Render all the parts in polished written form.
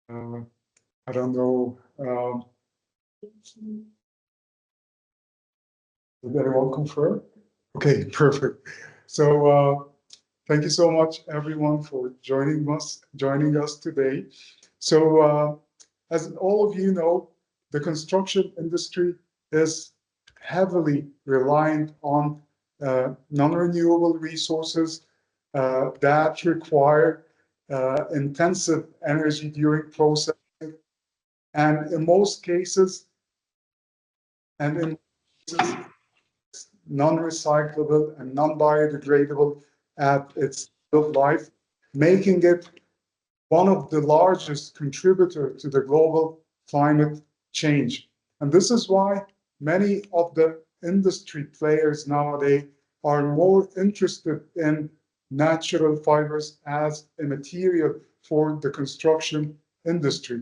Uh, I don't know. Did everyone confirm? Okay, perfect. So thank you so much, everyone, for joining us today. So as all of you know, the construction industry is heavily reliant on non-renewable resources that require intensive energy during processing, and in most cases, and in non-recyclable and non-biodegradable at its end of life, making it one of the largest contributors to the global climate change. And this is why many of the industry players nowadays are more interested in natural fibers as a material for the construction industry.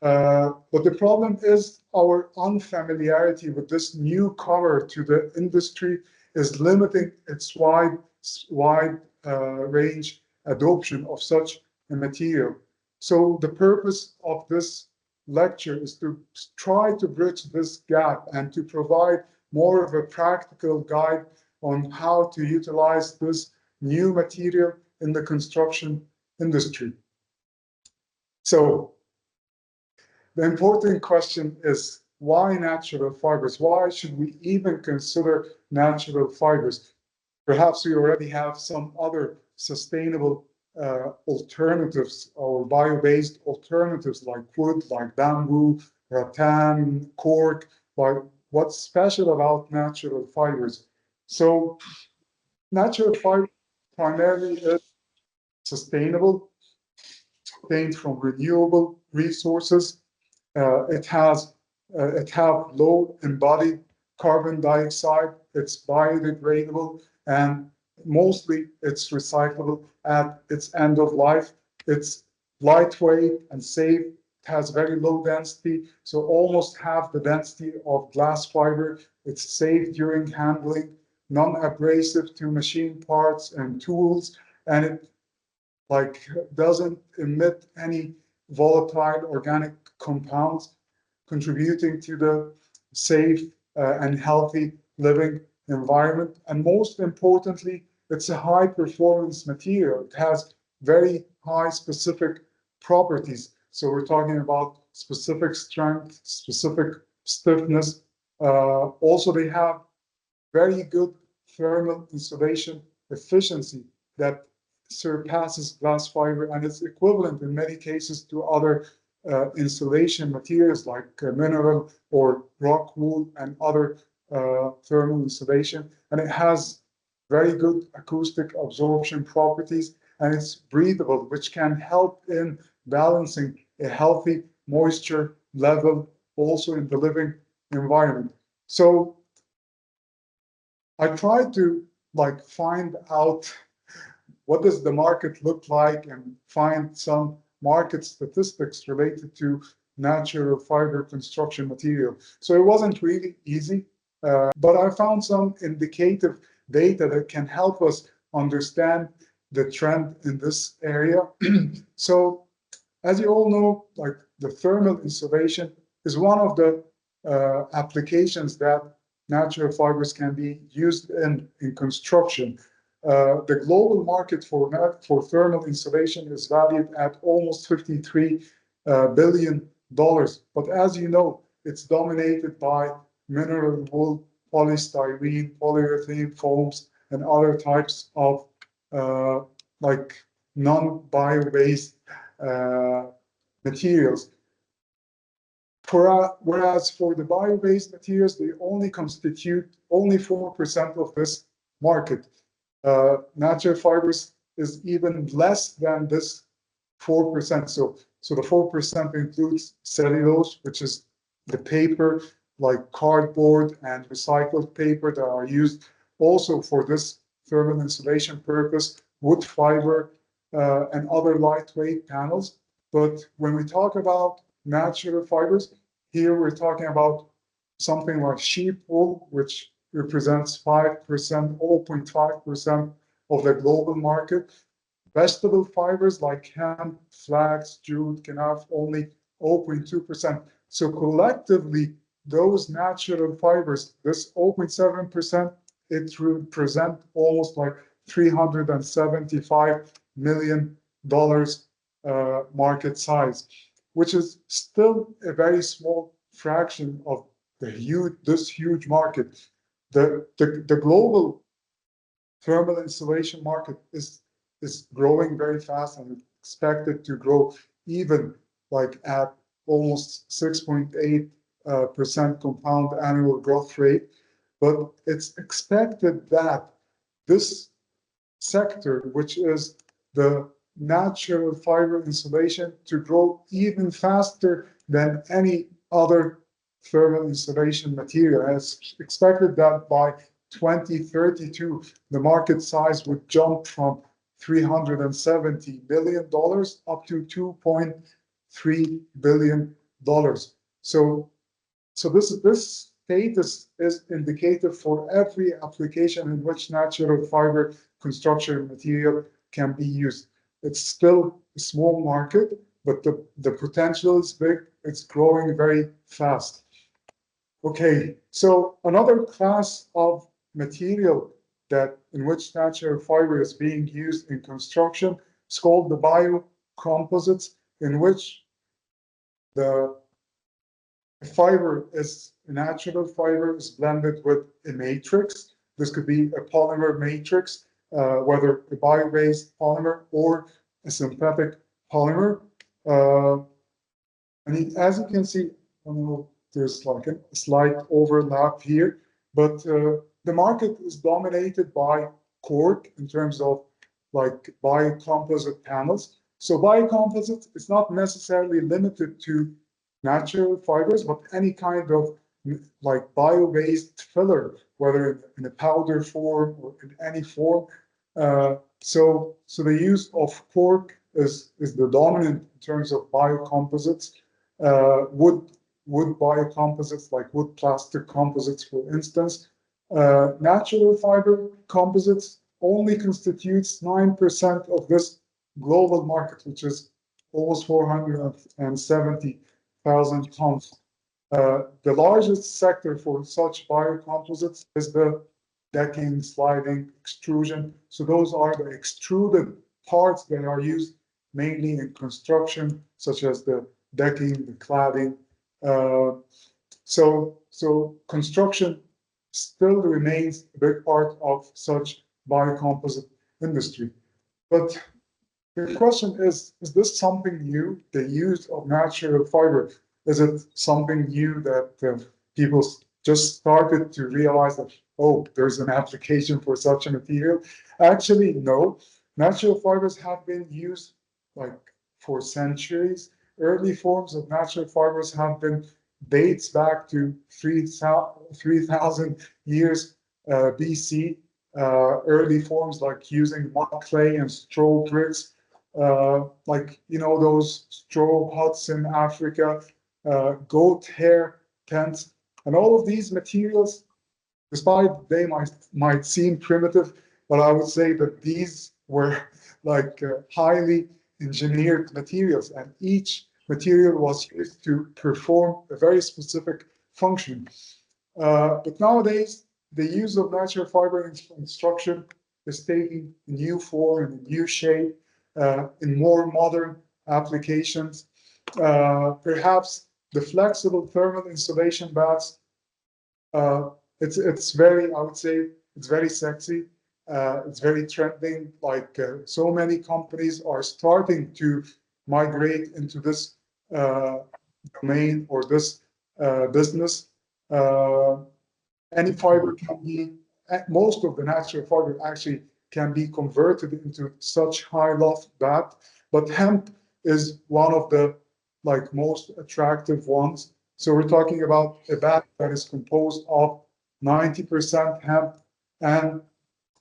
But the problem is our unfamiliarity with this newcomer to the industry is limiting its wide range adoption of such a material. So the purpose of this lecture is to try to bridge this gap and to provide more of a practical guide on how to utilize this new material in the construction industry. So the important question is, why natural fibers? Why should we even consider natural fibers? Perhaps we already have some other sustainable alternatives or bio-based alternatives like wood, like bamboo, rattan, cork. But what's special about natural fibers? So natural fiber primarily is sustainable, obtained from renewable resources. It have low embodied carbon dioxide. It's biodegradable, and mostly it's recyclable at its end of life. It's lightweight and safe. It has very low density, so almost half the density of glass fiber. It's safe during handling, non-abrasive to machine parts and tools, and it doesn't emit any volatile organic compounds, contributing to the safe and healthy living environment. And most importantly, it's a high performance material. It has very high specific properties. So we're talking about specific strength, specific stiffness. Also, they have very good thermal insulation efficiency that surpasses glass fiber, and it's equivalent in many cases to other insulation materials like mineral or rock wool and other thermal insulation. And it has very good acoustic absorption properties, and it's breathable, which can help in balancing a healthy moisture level also in the living environment. So I tried to find out what does the market look like and find some market statistics related to natural fiber construction material. So it wasn't really easy, but I found some indicative data that can help us understand the trend in this area. So as you all know, the thermal insulation is one of the applications that natural fibers can be used in construction. The global market for thermal insulation is valued at almost $53 billion. But as you know, it's dominated by mineral wool, polystyrene, polyurethane foams, and other types of non-bio-based materials. Whereas for the bio-based materials, they only constitute only 4% of this market. Natural fibers is even less than this 4%. So the 4% includes cellulose, which is the paper like cardboard and recycled paper that are used also for this thermal insulation purpose, wood fiber, and other lightweight panels. But when we talk about natural fibers, here we're talking about something like sheep wool, which represents 5%, 0.5% of the global market. Vegetable fibers like hemp, flax, jute can have only 0.2%. So collectively, those natural fibers, this 0.7%, it represent almost like $375 million market size, which is still a very small fraction of this huge market. The global thermal insulation market is growing very fast and expected to grow even like at almost 6.8% compound annual growth rate. But it's expected that this sector, which is the natural fiber insulation, to grow even faster than any other thermal insulation material. And it's expected that by 2032, the market size would jump from $370 billion up to $2.3 billion. So this status is indicative for every application in which natural fiber construction material can be used. It's still a small market, but the potential is big. It's growing very fast. Okay, so another class of material in which natural fiber is being used in construction is called the biocomposites, in which the natural fiber is blended with a matrix. This could be a polymer matrix, whether a bio-based polymer or a synthetic polymer. And as you can see, there's like a slight overlap here, but the market is dominated by cork in terms of like biocomposite panels. So biocomposites is not necessarily limited to natural fibers, but any kind of like bio-based filler, whether in a powder form or in any form. So the use of cork is the dominant in terms of biocomposites. Wood biocomposites, like wood plastic composites, for instance. Natural fiber composites only constitutes 9% of this global market, which is almost 470,000 tons. The largest sector for such biocomposites is the decking, sliding, extrusion. So those are the extruded parts that are used mainly in construction, such as the decking, the cladding. So construction still remains a big part of such biocomposite industry. But the question is this something new? The use of natural fiber, is it something new that people just started to realize that, oh, there's an application for such a material? Actually, no. Natural fibers have been used like for centuries. Early forms of natural fibers dates back to 3,000 years BC. Early forms like using mud clay and straw bricks, like those straw huts in Africa, goat hair tents, and all of these materials, despite they might seem primitive, but I would say that these were like highly engineered materials, and each material was used to perform a very specific function. But nowadays, the use of natural fiber in construction is taking a new form and a new shape in more modern applications. Perhaps the flexible thermal insulation baths, it's very, I would say, it's very sexy. It's very trending. Like so many companies are starting to migrate into this domain or this business. Any fiber can be, most of the natural fiber actually can be converted into such high loft bath, but hemp is one of the like most attractive ones. So we're talking about a bath that is composed of 90% hemp, and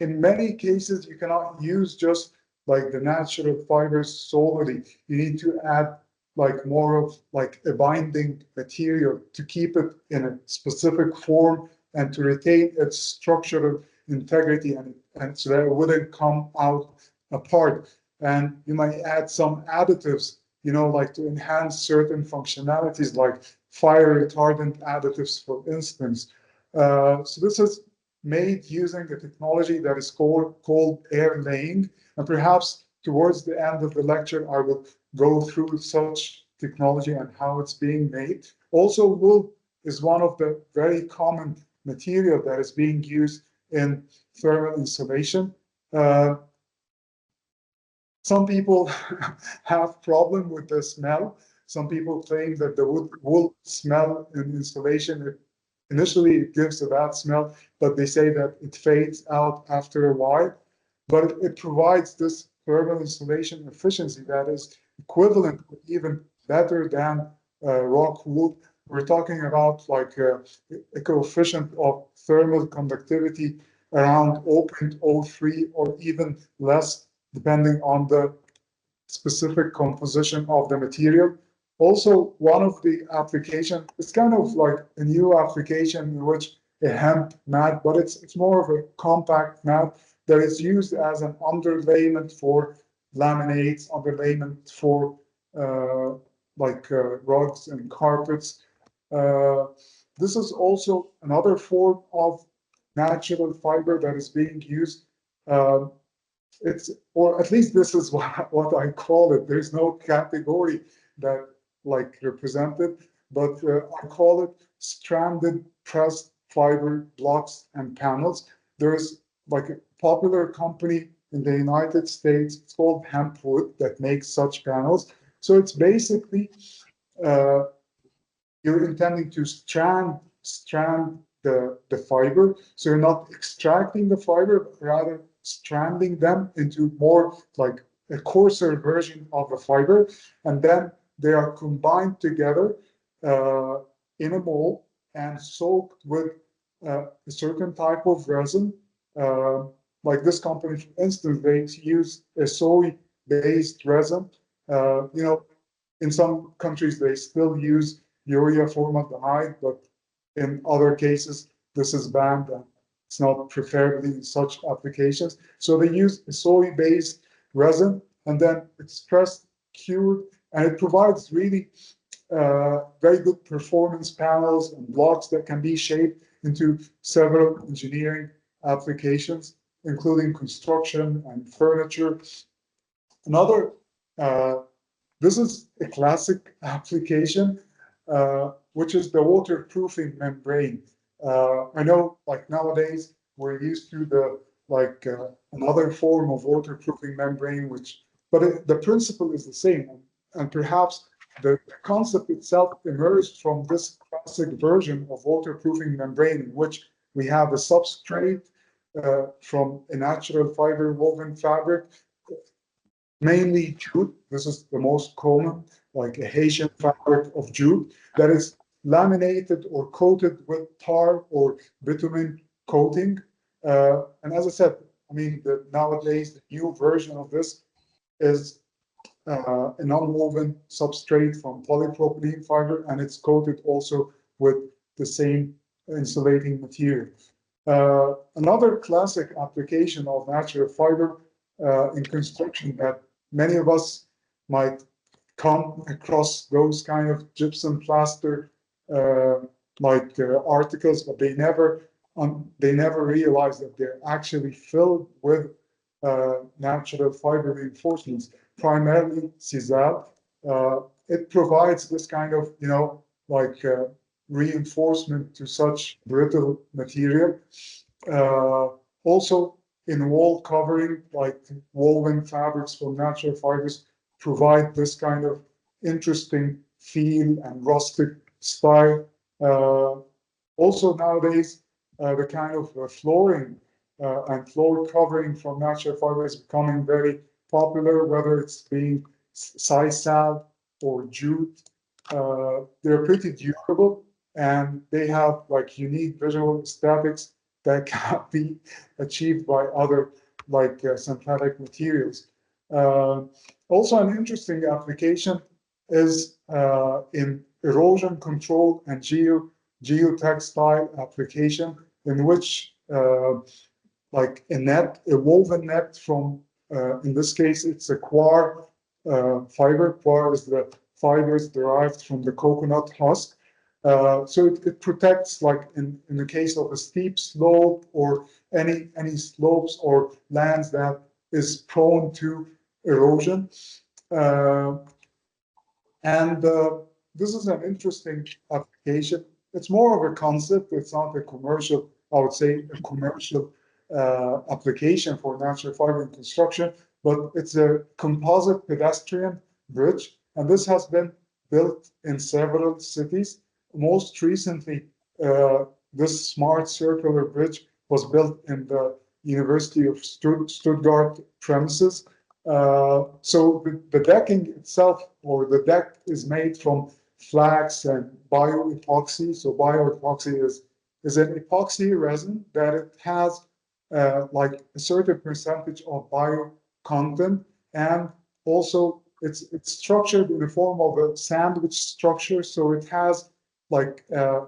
in many cases you cannot use just like the natural fibers solely. You need to add like more of like a binding material to keep it in a specific form and to retain its structural integrity, and so that it wouldn't come out apart. and you might add some additives, like to enhance certain functionalities, like fire retardant additives, for instance. So this is made using a technology that is called air laying. And perhaps towards the end of the lecture, I will go through such technology and how it's being made. Also, wool is one of the very common material that is being used in thermal insulation. Some people have problem with the smell. Some people claim that the wool smell in insulation, initially it gives a bad smell, but they say that it fades out after a while. But it provides this thermal insulation efficiency that is equivalent or even better than rock wool. We're talking about like a coefficient of thermal conductivity around 0.03 or even less, depending on the specific composition of the material. Also, one of the applications, it's kind of like a new application in which a hemp mat, but it's more of a compact mat that is used as an underlayment for laminates, underlayment for rugs and carpets. Uh, this is also another form of natural fiber that is being used. Uh, it's, or at least this is what I call it. There's no category that like represented, but I call it stranded pressed fiber blocks and panels. There's like a popular company in the United States, it's called Hempwood, that makes such panels. So it's basically uh, you're intending to strand the fiber. So you're not extracting the fiber, but rather stranding them into more like a coarser version of the fiber. And then they are combined together in a mold and soaked with a certain type of resin. Uh, like this company, for instance, they use a soy-based resin. In some countries, they still use urea formaldehyde, but in other cases, this is banned and it's not preferably in such applications. So they use a soy-based resin, and then it's pressed, cured, and it provides really very good performance panels and blocks that can be shaped into several engineering applications, including construction and furniture. Another this is a classic application, which is the waterproofing membrane. I know, like nowadays, we're used to the another form of waterproofing membrane, but the principle is the same, and perhaps the concept itself emerged from this classic version of waterproofing membrane, in which we have a substrate from a natural fiber woven fabric, mainly jute. This is the most common, like a Haitian fabric of jute that is laminated or coated with tar or bitumen coating. And as I said, I mean, nowadays, the new version of this is a non-woven substrate from polypropylene fiber, and it's coated also with the same insulating material. Another classic application of natural fiber in construction that many of us might come across those kind of gypsum plaster uh, articles, but they never realize that they're actually filled with natural fiber reinforcements, primarily sisal. It provides this kind of, reinforcement to such brittle material. Also, in wall covering, like woven fabrics from natural fibers, provide this kind of interesting feel and rustic style. Also nowadays, the kind of flooring and floor covering from natural fiber is becoming very popular, whether it's being sisal or jute. They're pretty durable and they have like unique visual aesthetics that can't be achieved by other synthetic materials. Uh, Also, an interesting application is in erosion control and geotextile application, in which like a woven net from In this case, it's a coir fiber. Coir is the fibers derived from the coconut husk. So it protects, like in the case of a steep slope or any slopes or lands that is prone to erosion. And this is an interesting application. It's more of a concept. It's not a commercial, I would say, a commercial application for natural fiber in construction, but it's a composite pedestrian bridge. And this has been built in several cities. Most recently, this smart circular bridge was built in the University of Stuttgart premises. So the decking itself, or the deck, is made from flax and bioepoxy. So bioepoxy is an epoxy resin that it has like a certain percentage of bio content, and also it's structured in the form of a sandwich structure. So it has like a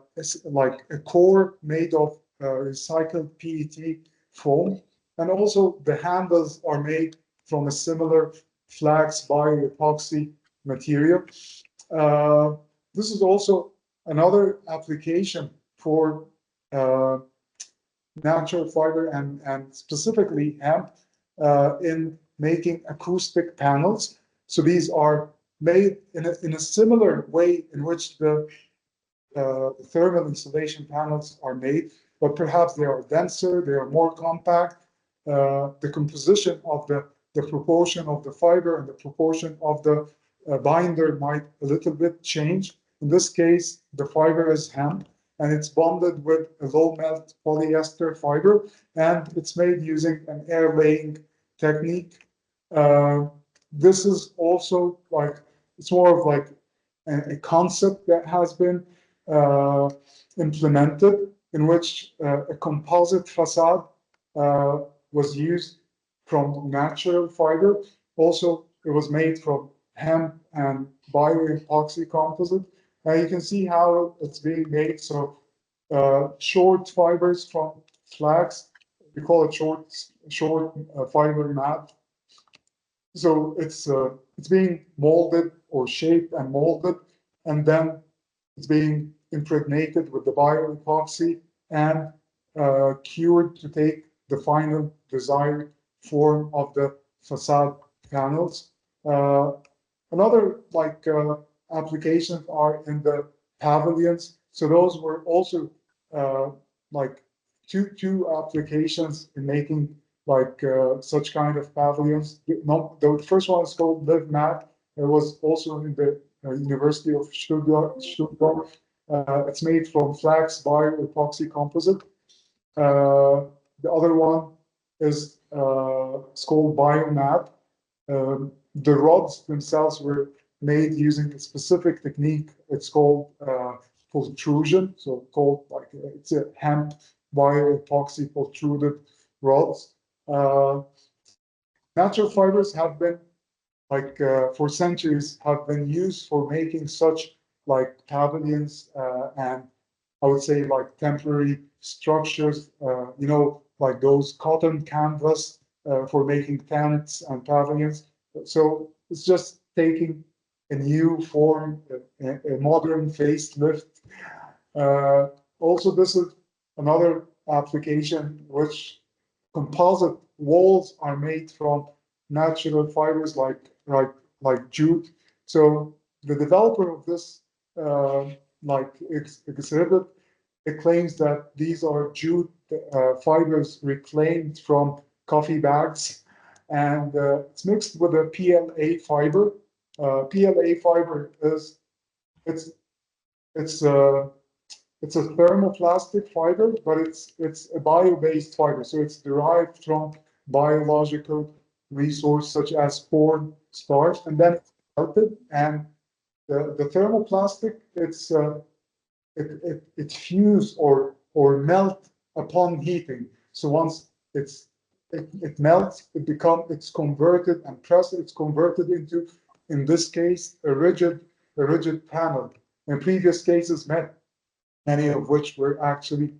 core made of recycled PET foam, and also the handles are made from a similar flax bioepoxy material. This is also another application for natural fiber and specifically hemp in making acoustic panels. So these are made in a similar way in which the thermal insulation panels are made, but perhaps they are denser, they are more compact. The composition of the proportion of the fiber and the proportion of the binder might a little bit change. In this case, the fiber is hemp, and it's bonded with a low melt polyester fiber, and it's made using an air laying technique. This is also like, it's more of like a concept that has been implemented, in which a composite facade was used from natural fiber. Also, it was made from hemp and bioepoxy composite. You can see how it's being made. So short fibers from flax, we call it short fiber mat. So it's being molded or shaped and molded, and then it's being impregnated with the bioepoxy and cured to take the final desired form of the facade panels. Another applications are in the pavilions. So those were also like two applications in making such kind of pavilions. The first one is called Live Mat. It was also in the University of Stuttgart. It's made from flax bioepoxy composite. The other one is it's called Biomat. The rods themselves were made using a specific technique. It's called pultrusion. So called it's a hemp bioepoxy pultruded rods. Natural fibers have been for centuries have been used for making such pavilions and I would say temporary structures, like those cotton canvas for making tents and pavilions. So it's just taking a new form, a modern facelift. Also, this is another application which composite walls are made from natural fibers like jute. So the developer of this exhibit, it claims that these are jute fibers reclaimed from coffee bags, and it's mixed with a PLA fiber. PLA fiber is it's it's a thermoplastic fiber, but it's a bio-based fiber. So it's derived from biological resource such as corn starch, and then it's melted. And the thermoplastic, it fuse or melt upon heating. So once it melts, it's converted and pressed. It's converted into, in this case, a rigid panel. In previous cases, many of which were actually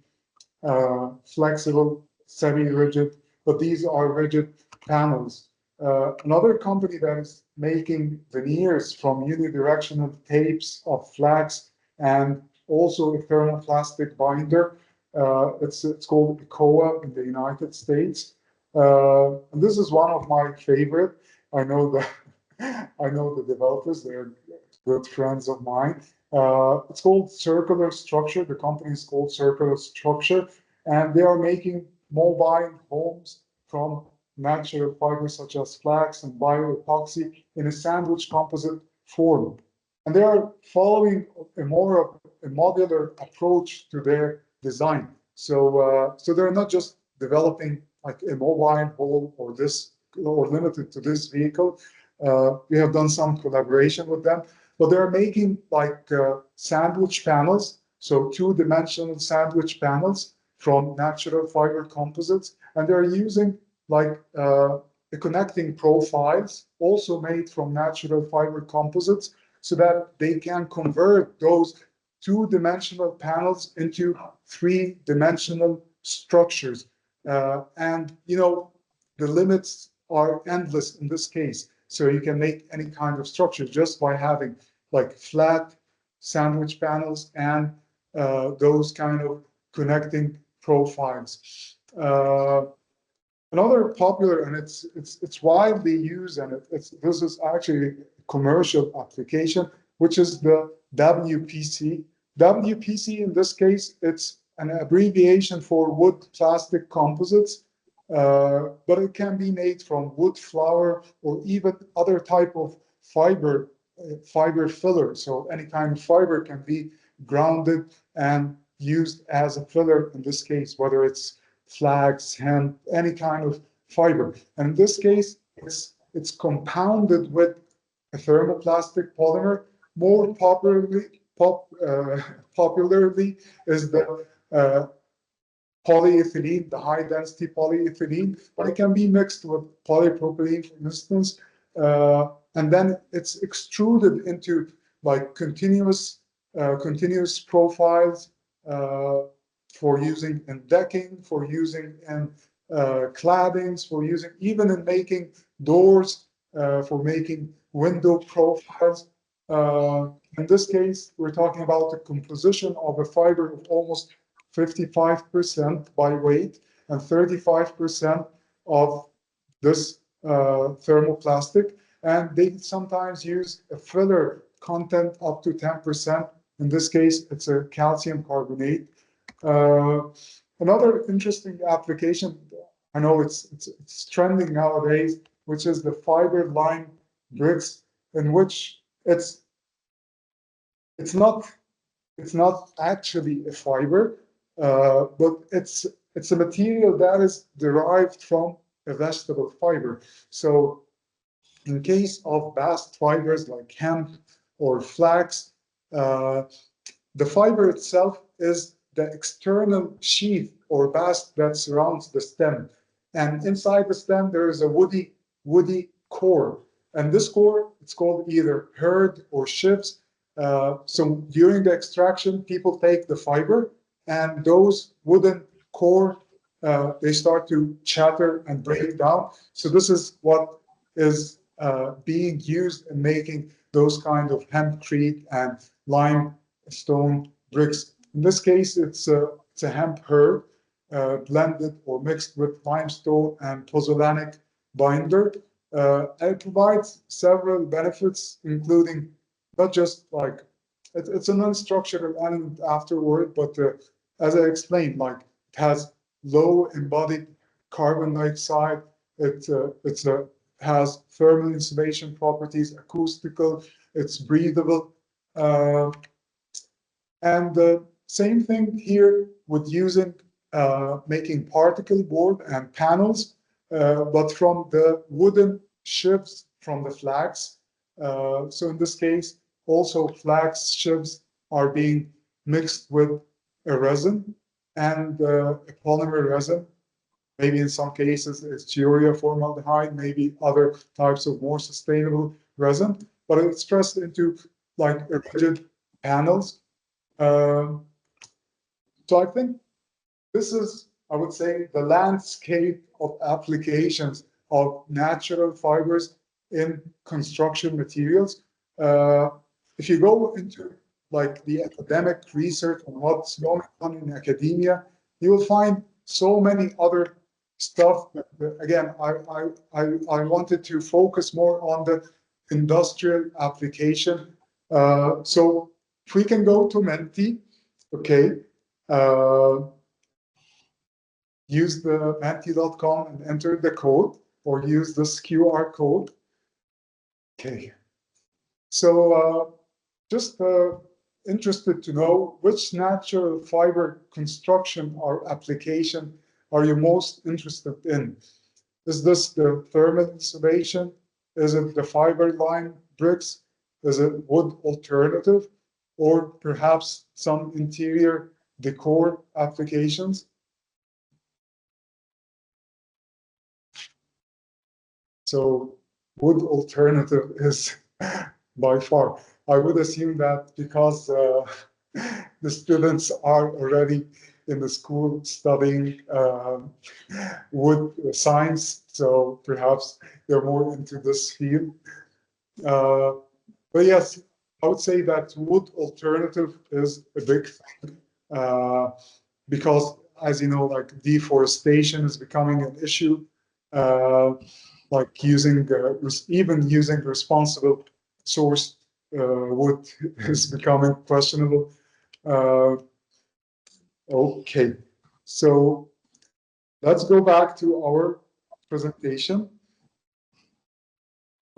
flexible, semi-rigid, but these are rigid panels. Another company that is making veneers from unidirectional tapes of flax and also a thermoplastic binder. It's called ECOA in the United States. And this is one of my favorite. I know the I know the developers, they're good friends of mine. It's called Circular Structure. The company is called Circular Structure, and they are making mobile homes from natural fibers such as flax and bioepoxy in a sandwich composite form. And they are following a more of a modular approach to their design. So they're not just developing like a mobile home or this or limited to this vehicle. We have done some collaboration with them, but they're making like sandwich panels, so two-dimensional sandwich panels from natural fiber composites, and they're using like the connecting profiles also made from natural fiber composites so that they can convert those two-dimensional panels into three-dimensional structures. And, you know, the limits are endless in this case. So you can make any kind of structure just by having like flat sandwich panels and those kind of connecting profiles. Another popular, and it's widely used, and this is actually a commercial application, which is the WPC. WPC in this case, it's an abbreviation for wood plastic composites, but it can be made from wood flour or even other type of fiber filler. So any kind of fiber can be grounded and used as a filler in this case, whether it's flax, hemp, any kind of fiber. And in this case, it's compounded with a thermoplastic polymer. More popularly is the polyethylene, the high density polyethylene, but it can be mixed with polypropylene, for instance, and then it's extruded into like continuous profiles for using in decking, for using in claddings, for using even in making doors, for making window profiles. In this case, we're talking about the composition of a fiber of almost 55% by weight and 35% of this thermoplastic. And they sometimes use a filler content up to 10%. In this case, it's a calcium carbonate. Another interesting application, I know it's trending nowadays, which is the fiber line bricks, in which it's not actually a fiber, but it's a material that is derived from a vegetable fiber. So in case of bast fibers like hemp or flax, the fiber itself is the external sheath or bast that surrounds the stem. And inside the stem, there is a woody core. And this core, it's called either hurd or sheaves. So during the extraction, people take the fiber and those wooden core, they start to chatter and break down. So this is what is being used in making those kind of hempcrete and limestone bricks. In this case, it's a hemp hurd blended or mixed with limestone and pozzolanic binder. And it provides several benefits, including not just like it's a non-structural element afterward, but as I explained, like it has low embodied carbon dioxide. It has thermal insulation properties, acoustical. It's breathable, and the same thing here with using making particle board and panels, but from the wooden sheaves from the flax. So in this case, also flax sheaves are being mixed with a resin and a polymer resin. Maybe in some cases it's urea formaldehyde, maybe other types of more sustainable resin, but it's pressed into like rigid panels. So I think this is, I would say, the landscape of applications of natural fibers in construction materials. If you go into like the academic research on what's going on in academia, you will find so many other stuff. But again, I wanted to focus more on the industrial application. So if we can go to Menti, okay, use the menti.com and enter the code, or use this QR code. Okay, so just interested to know which natural fiber construction or application are you most interested in? Is this the thermal insulation? Is it the fiber line bricks? Is it wood alternative? Or perhaps some interior decor applications? So wood alternative is by far. I would assume that because the students are already in the school studying wood science, so perhaps they're more into this field. But yes, I would say that wood alternative is a big thing because, as you know, like deforestation is becoming an issue. Like using even using responsible sourced wood is becoming questionable. Okay, so let's go back to our presentation.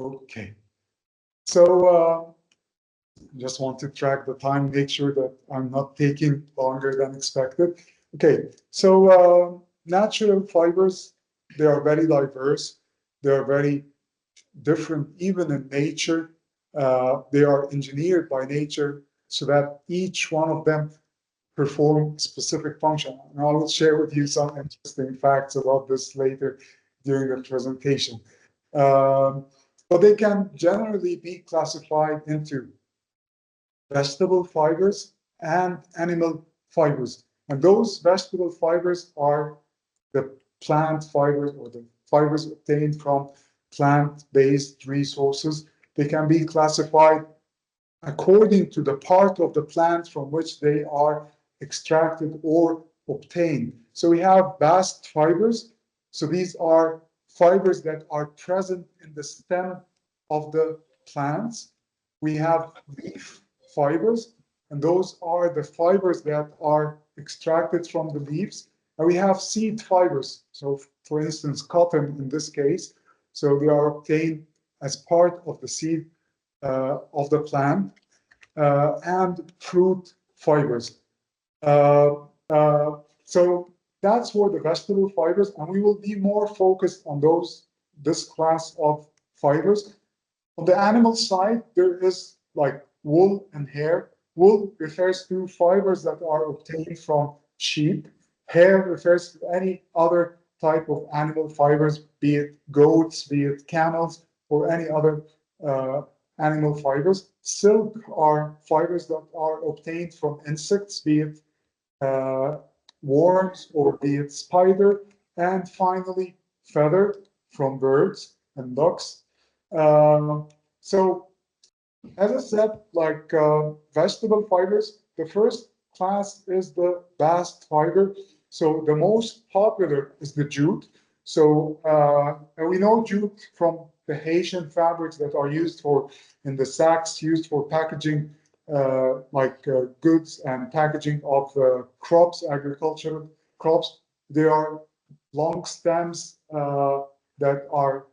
Okay, so just want to track the time, make sure that I'm not taking longer than expected. Okay, so natural fibers, they are very diverse. They are very different, even in nature. They are engineered by nature so that each one of them perform specific function. And I will share with you some interesting facts about this later during the presentation. But they can generally be classified into vegetable fibers and animal fibers. And those vegetable fibers are the plant fibers, or the fibers obtained from plant-based resources. They can be classified according to the part of the plant from which they are extracted or obtained. So we have bast fibers. So these are fibers that are present in the stem of the plants. We have leaf fibers, and those are the fibers that are extracted from the leaves. And we have seed fibers. So for instance, cotton in this case. So they are obtained as part of the seed of the plant, and fruit fibers. So that's for the vegetable fibers, and we will be more focused on this class of fibers. On the animal side, there is like wool and hair. Wool refers to fibers that are obtained from sheep. Hair refers to any other type of animal fibers, be it goats, be it camels, or any other animal fibers. Silk are fibers that are obtained from insects, be it worms or be it spider. And finally, feather from birds and ducks. So as I said, like vegetable fibers, the first class is the bast fiber. So the most popular is the jute. So and we know jute from the Haitian fabrics that are used in the sacks used for packaging goods and packaging of crops, agricultural crops. There are long stems that are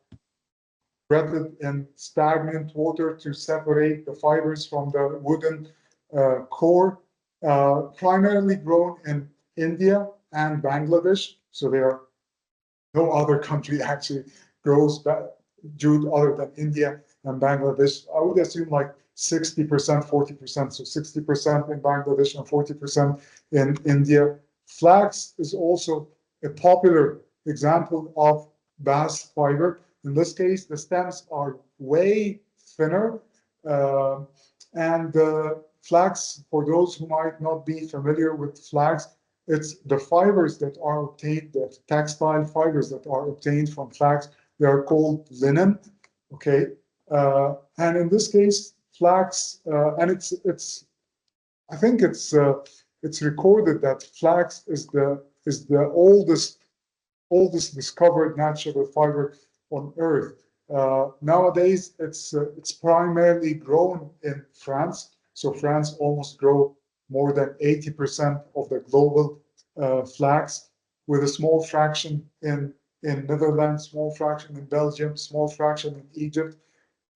wetted in stagnant water to separate the fibers from the wooden core, primarily grown in India and Bangladesh. So there are no other country actually grows jute other than India and Bangladesh. I would assume like 60%, 40%. So 60% in Bangladesh and 40% in India. Flax is also a popular example of bast fiber. In this case, the stems are way thinner. And flax, for those who might not be familiar with flax, it's the fibers that are obtained, the textile fibers that are obtained from flax they are called linen. Okay, and in this case, flax, and I think it's recorded that flax is the oldest discovered natural fiber on Earth. Nowadays, it's primarily grown in France. So France almost grow more than 80% of the global flax, with a small fraction in Netherlands, small fraction in Belgium, small fraction in Egypt.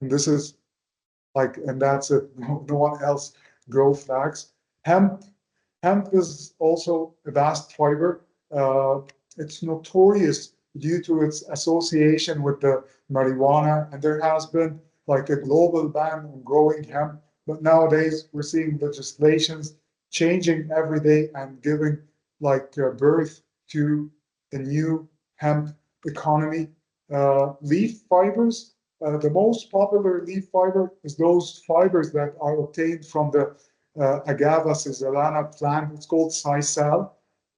And this is like, and that's it. No one else grow flax. Hemp, hemp is also a vast fiber. It's notorious due to its association with the marijuana, and there has been like a global ban on growing hemp. But nowadays, we're seeing legislations changing every day and giving like birth to a new hemp economy. Leaf fibers, the most popular leaf fiber is those fibers that are obtained from the Agave siciliana plant. It's called sisal.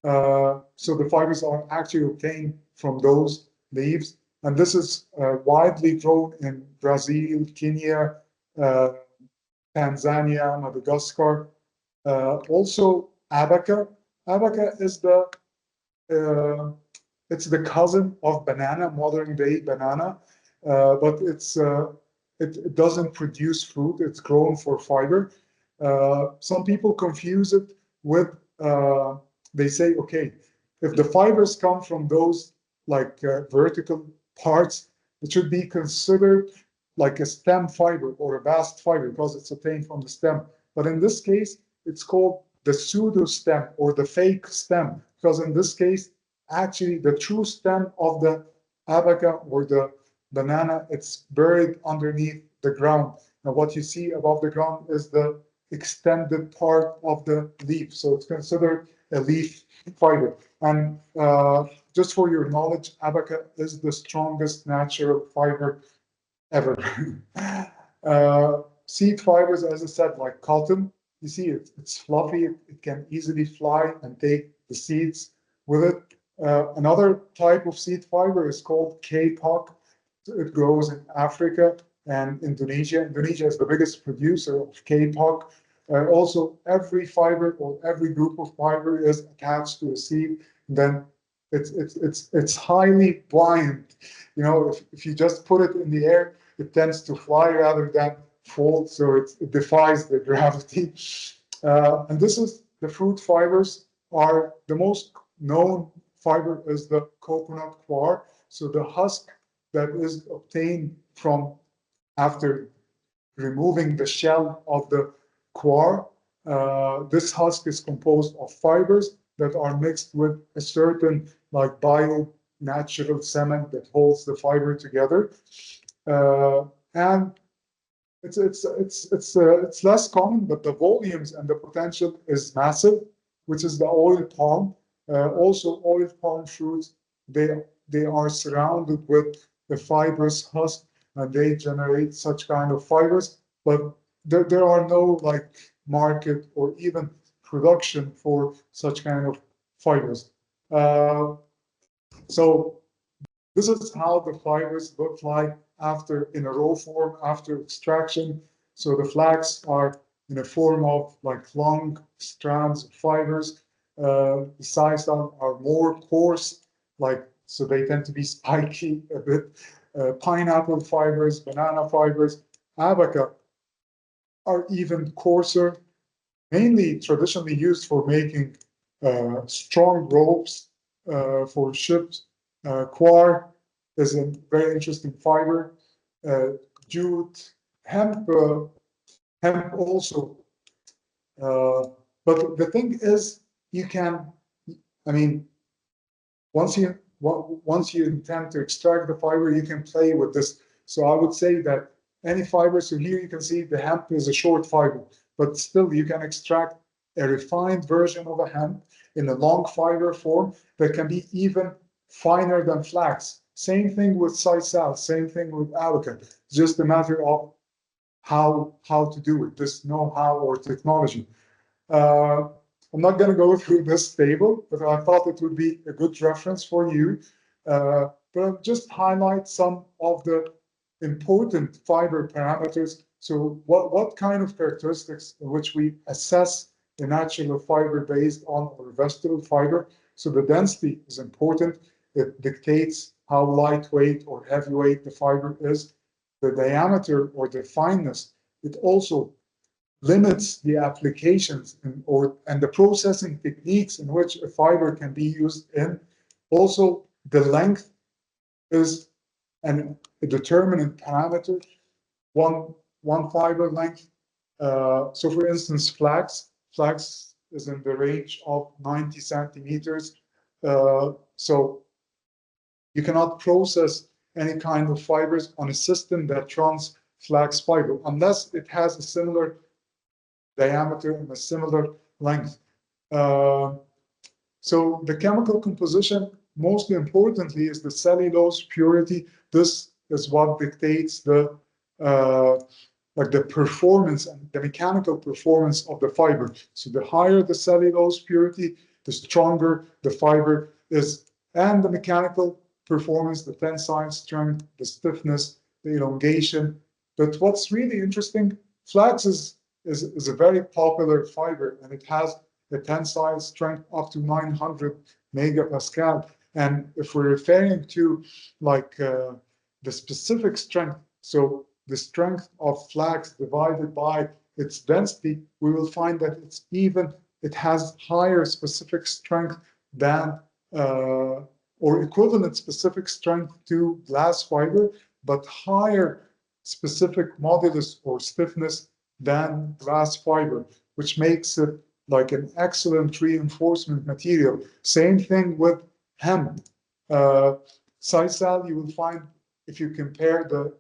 So the fibers are actually obtained from those leaves. And this is widely grown in Brazil, Kenya, Tanzania, Madagascar. Also, abaca. Abaca is it's the cousin of banana, modern day banana, but it doesn't produce fruit. It's grown for fiber. Some people confuse it with, they say, okay, if the fibers come from those like vertical parts, it should be considered like a stem fiber or a bast fiber because it's obtained from the stem. But in this case, it's called the pseudo stem or the fake stem, because in this case, actually the true stem of the abaca or the banana, it's buried underneath the ground. And what you see above the ground is the extended part of the leaf. So it's considered a leaf fiber. And just for your knowledge, abaca is the strongest natural fiber ever. Seed fibers, as I said, like cotton, you see it's fluffy, it can easily fly and take the seeds with it. Another type of seed fiber is called kapok. It grows in Africa and Indonesia. Indonesia is the biggest producer of kapok. Also, every fiber or every group of fiber is attached to a seed. Then it's highly buoyant. You know, if you just put it in the air, it tends to fly rather than fall. So it defies the gravity. And this is the fruit fibers are the most known fiber is the coconut coir. So the husk that is obtained from after removing the shell of the coir. This husk is composed of fibers that are mixed with a certain like bio-natural cement that holds the fiber together. And it's less common, but the volumes and the potential is massive, which is the oil palm. Also, oil palm fruits, they are surrounded with the fibrous husk, and they generate such kind of fibers. But there are no like market or even production for such kind of fibers. So this is how the fibers look like after in a raw form after extraction. So the flax are in a form of like long strands of fibers. The size are more coarse, like so they tend to be spiky a bit. Pineapple fibers, banana fibers, abaca are even coarser, mainly traditionally used for making strong ropes for ships. Coir is a very interesting fiber. Jute, hemp, hemp also. But the thing is, you can, I mean, once you intend to extract the fiber, you can play with this. So I would say that any fiber, so here you can see the hemp is a short fiber, but still you can extract a refined version of a hemp in a long fiber form that can be even finer than flax. Same thing with sisal, same thing with abaca. It's just a matter of how to do it, this know-how or technology. I'm not going to go through this table, but I thought it would be a good reference for you. but I'll just highlight some of the important fiber parameters. So what kind of characteristics in which we assess the natural fiber based on a vegetable fiber? So the density is important. It dictates how lightweight or heavyweight the fiber is. The diameter or the fineness, it also limits the applications and the processing techniques in which a fiber can be used in. Also, the length is a determinant parameter. One fiber length. So, for instance, flax is in the range of 90 centimeters. So you cannot process any kind of fibers on a system that runs flax fiber unless it has a similar diameter and a similar length. So the chemical composition, mostly importantly, is the cellulose purity. This is what dictates the the performance and the mechanical performance of the fiber. So the higher the cellulose purity, the stronger the fiber is, and the mechanical performance, the tensile strength, the stiffness, the elongation. But what's really interesting, flax is a very popular fiber, and it has a tensile strength up to 900 megapascal. And if we're referring to the specific strength, so the strength of flax divided by its density, we will find that it has higher specific strength than or equivalent specific strength to glass fiber, but higher specific modulus or stiffness than glass fiber, which makes it like an excellent reinforcement material. Same thing with hemp. Sisal, you will find if you compare the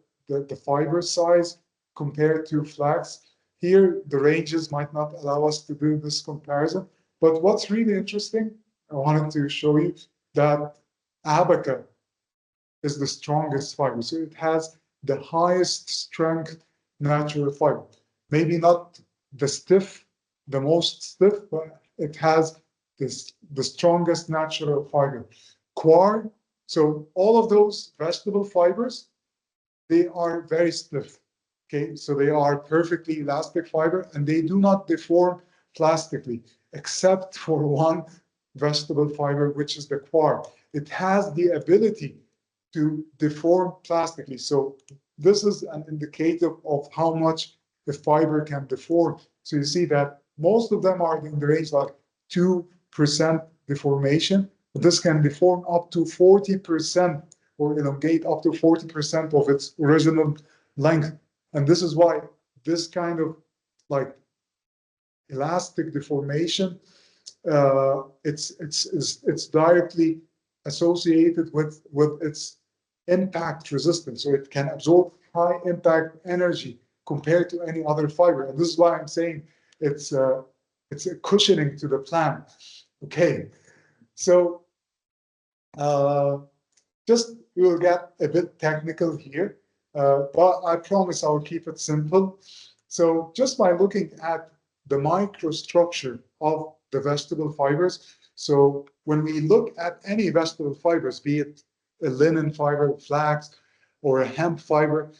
fiber size compared to flax, here the ranges might not allow us to do this comparison. But what's really interesting, I wanted to show you that abaca is the strongest fiber. So it has the highest strength natural fiber. Maybe not the most stiff, but it has the strongest natural fiber. Coir, so all of those vegetable fibers, they are very stiff. Okay, so they are perfectly elastic fiber and they do not deform plastically, except for one vegetable fiber, which is the coir. It has the ability to deform plastically. So this is an indicator of how much the fiber can deform. So you see that most of them are in the range like 2% deformation, but this can deform up to 40% or elongate up to 40% of its original length. And this is why this kind of like elastic deformation, it's directly associated with its impact resistance. So it can absorb high impact energy compared to any other fiber. And this is why I'm saying it's a cushioning to the plant. Okay, so just we will get a bit technical here, but I promise I'll keep it simple. So just by looking at the microstructure of the vegetable fibers, so when we look at any vegetable fibers, be it a linen fiber, flax, or a hemp fiber,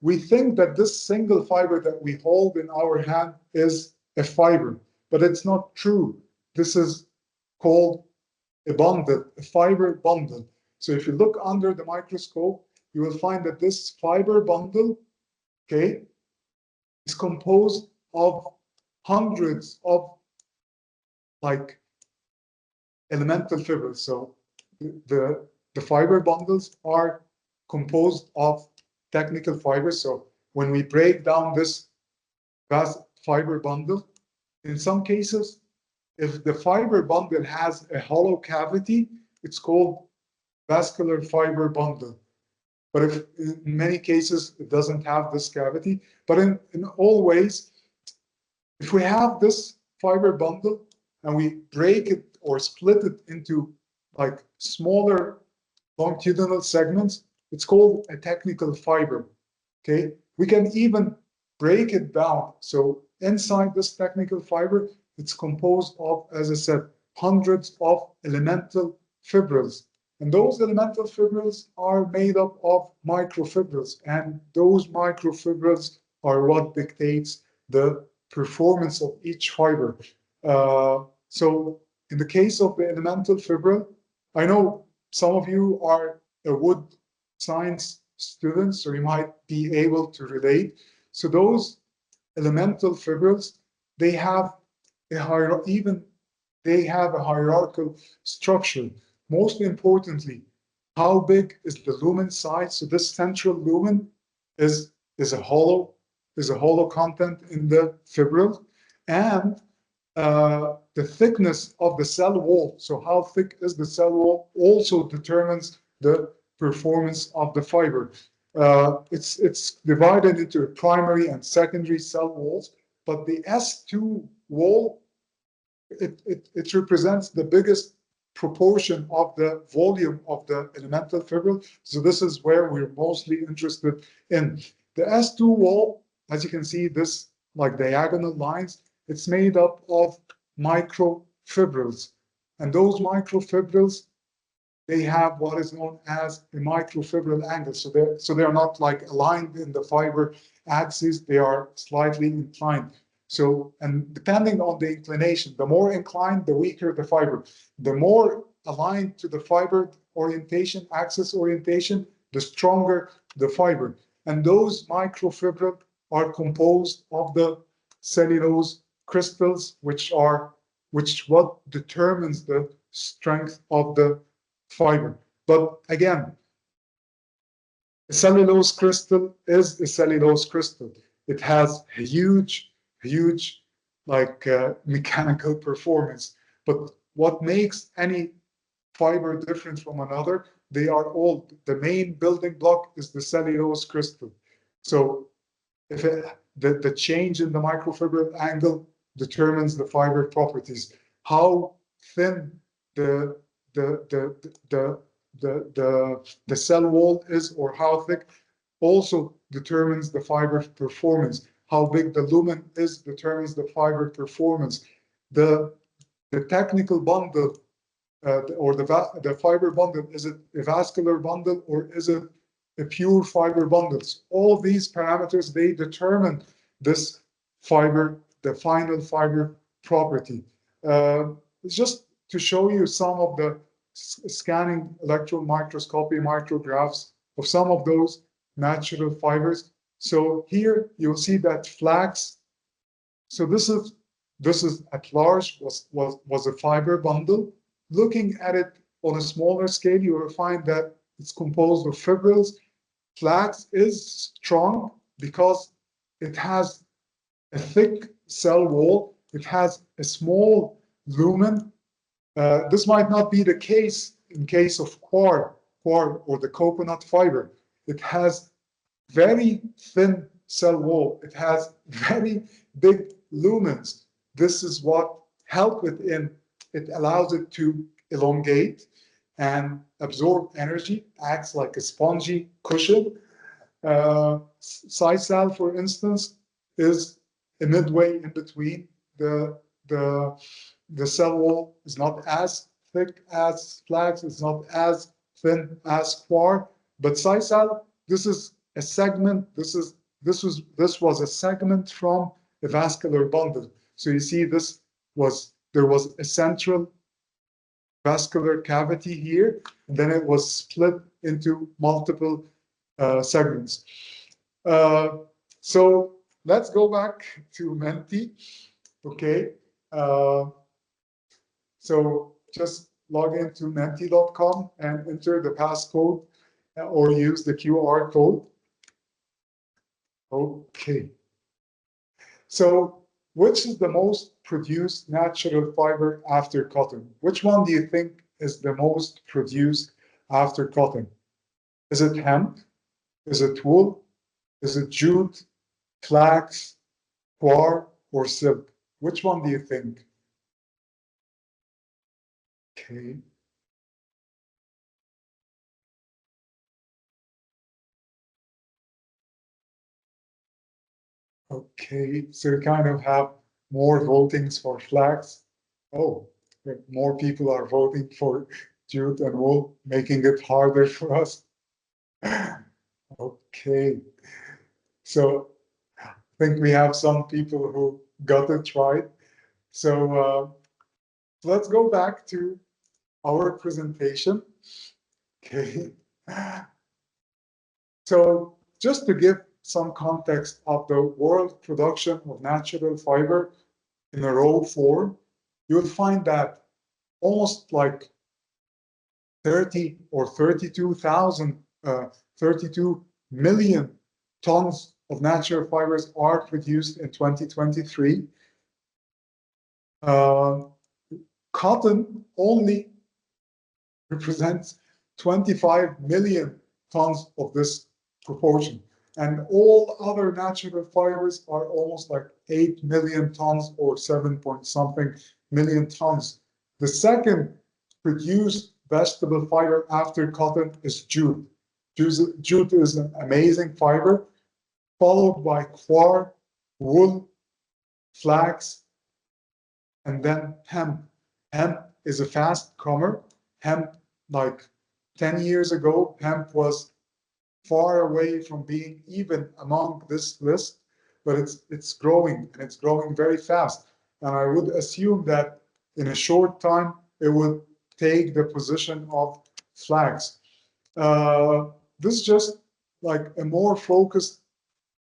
we think that this single fiber that we hold in our hand is a fiber, but it's not true. This is called a bundle, a fiber bundle. So if you look under the microscope, you will find that this fiber bundle, okay, is composed of hundreds of like elemental fibrils. So the fiber bundles are composed of technical fibers. So when we break down this vast fiber bundle, in some cases, if the fiber bundle has a hollow cavity, it's called vascular fiber bundle. But if in many cases it doesn't have this cavity, but in all ways, if we have this fiber bundle and we break it or split it into like smaller longitudinal segments, it's called a technical fiber. Okay, we can even break it down. So inside this technical fiber, it's composed of, as I said, hundreds of elemental fibrils. And those elemental fibrils are made up of microfibrils, and those microfibrils are what dictates the performance of each fiber. So in the case of the elemental fibril, I know some of you are a wood science students, so you might be able to relate. So those elemental fibrils, they have they have a hierarchical structure. Most importantly, how big is the lumen size? So this central lumen is, is a hollow is a hollow content in the fibril, and the thickness of the cell wall. So how thick is the cell wall also determines the performance of the fiber. It's divided into primary and secondary cell walls, but the S2 wall, it represents the biggest proportion of the volume of the elemental fibril. So this is where we're mostly interested in. The S2 wall, as you can see, this like diagonal lines, it's made up of microfibrils. And those microfibrils, they have what is known as a microfibril angle. So they're not like aligned in the fiber axis, they are slightly inclined. So, and depending on the inclination, the more inclined, the weaker the fiber. The more aligned to the fiber orientation, axis orientation, the stronger the fiber. And those microfibril are composed of the cellulose crystals, which what determines the strength of the fiber. But again, a cellulose crystal is a cellulose crystal. It has a huge mechanical performance. But what makes any fiber different from another, they are all, the main building block is the cellulose crystal. So if the change in the microfibril angle determines the fiber properties. How thin the the the the the cell wall is or how thick also determines the fiber performance. How big the lumen is determines the fiber performance. The technical bundle or the fiber bundle, is it a vascular bundle or is it a pure fiber bundles? All of these parameters, they determine this fiber, the final fiber property. Just to show you some of the scanning electron microscopy micrographs of some of those natural fibers. So here you'll see that flax. So this is at large was a fiber bundle. Looking at it on a smaller scale, you will find that it's composed of fibrils. Flax is strong because it has a thick cell wall. It has a small lumen. This might not be the case in case of coir or the coconut fiber. It has very thin cell wall. It has very big lumens. This is what help it in. It allows it to elongate and absorb energy, acts like a spongy cushion. Sisal, for instance, is a midway in between. The cell wall is not as thick as flax, it's not as thin as coir, but sisal, this is a segment. This was a segment from a vascular bundle. So you see, there was a central vascular cavity here, and then it was split into multiple segments. So let's go back to Menti. Okay. So just log into menti.com and enter the passcode or use the QR code. Okay. So which is the most produced natural fiber after cotton? Which one do you think is the most produced after cotton? Is it hemp? Is it wool? Is it jute, flax, coir, or silk? Which one do you think? Okay. Okay, so you kind of have more votings for flags. Oh, more people are voting for jute and wool, making it harder for us. Okay, so I think we have some people who got it right. So let's go back to our presentation. Okay. So just to give some context of the world production of natural fiber in a raw form, you'll find that almost like 30 or 32 million tons of natural fibers are produced in 2023. Cotton only represents 25 million tons of this proportion. And all other natural fibers are almost like 8 million tons or 7 point something million tons. The second produced vegetable fiber after cotton is jute. Jute is an amazing fiber, followed by quartz, wool, flax, and then hemp. Hemp is a fast comer. Hemp, like 10 years ago, hemp was far away from being even among this list, but it's growing, and it's growing very fast. And I would assume that in a short time, it would take the position of flax. This is just like a more focused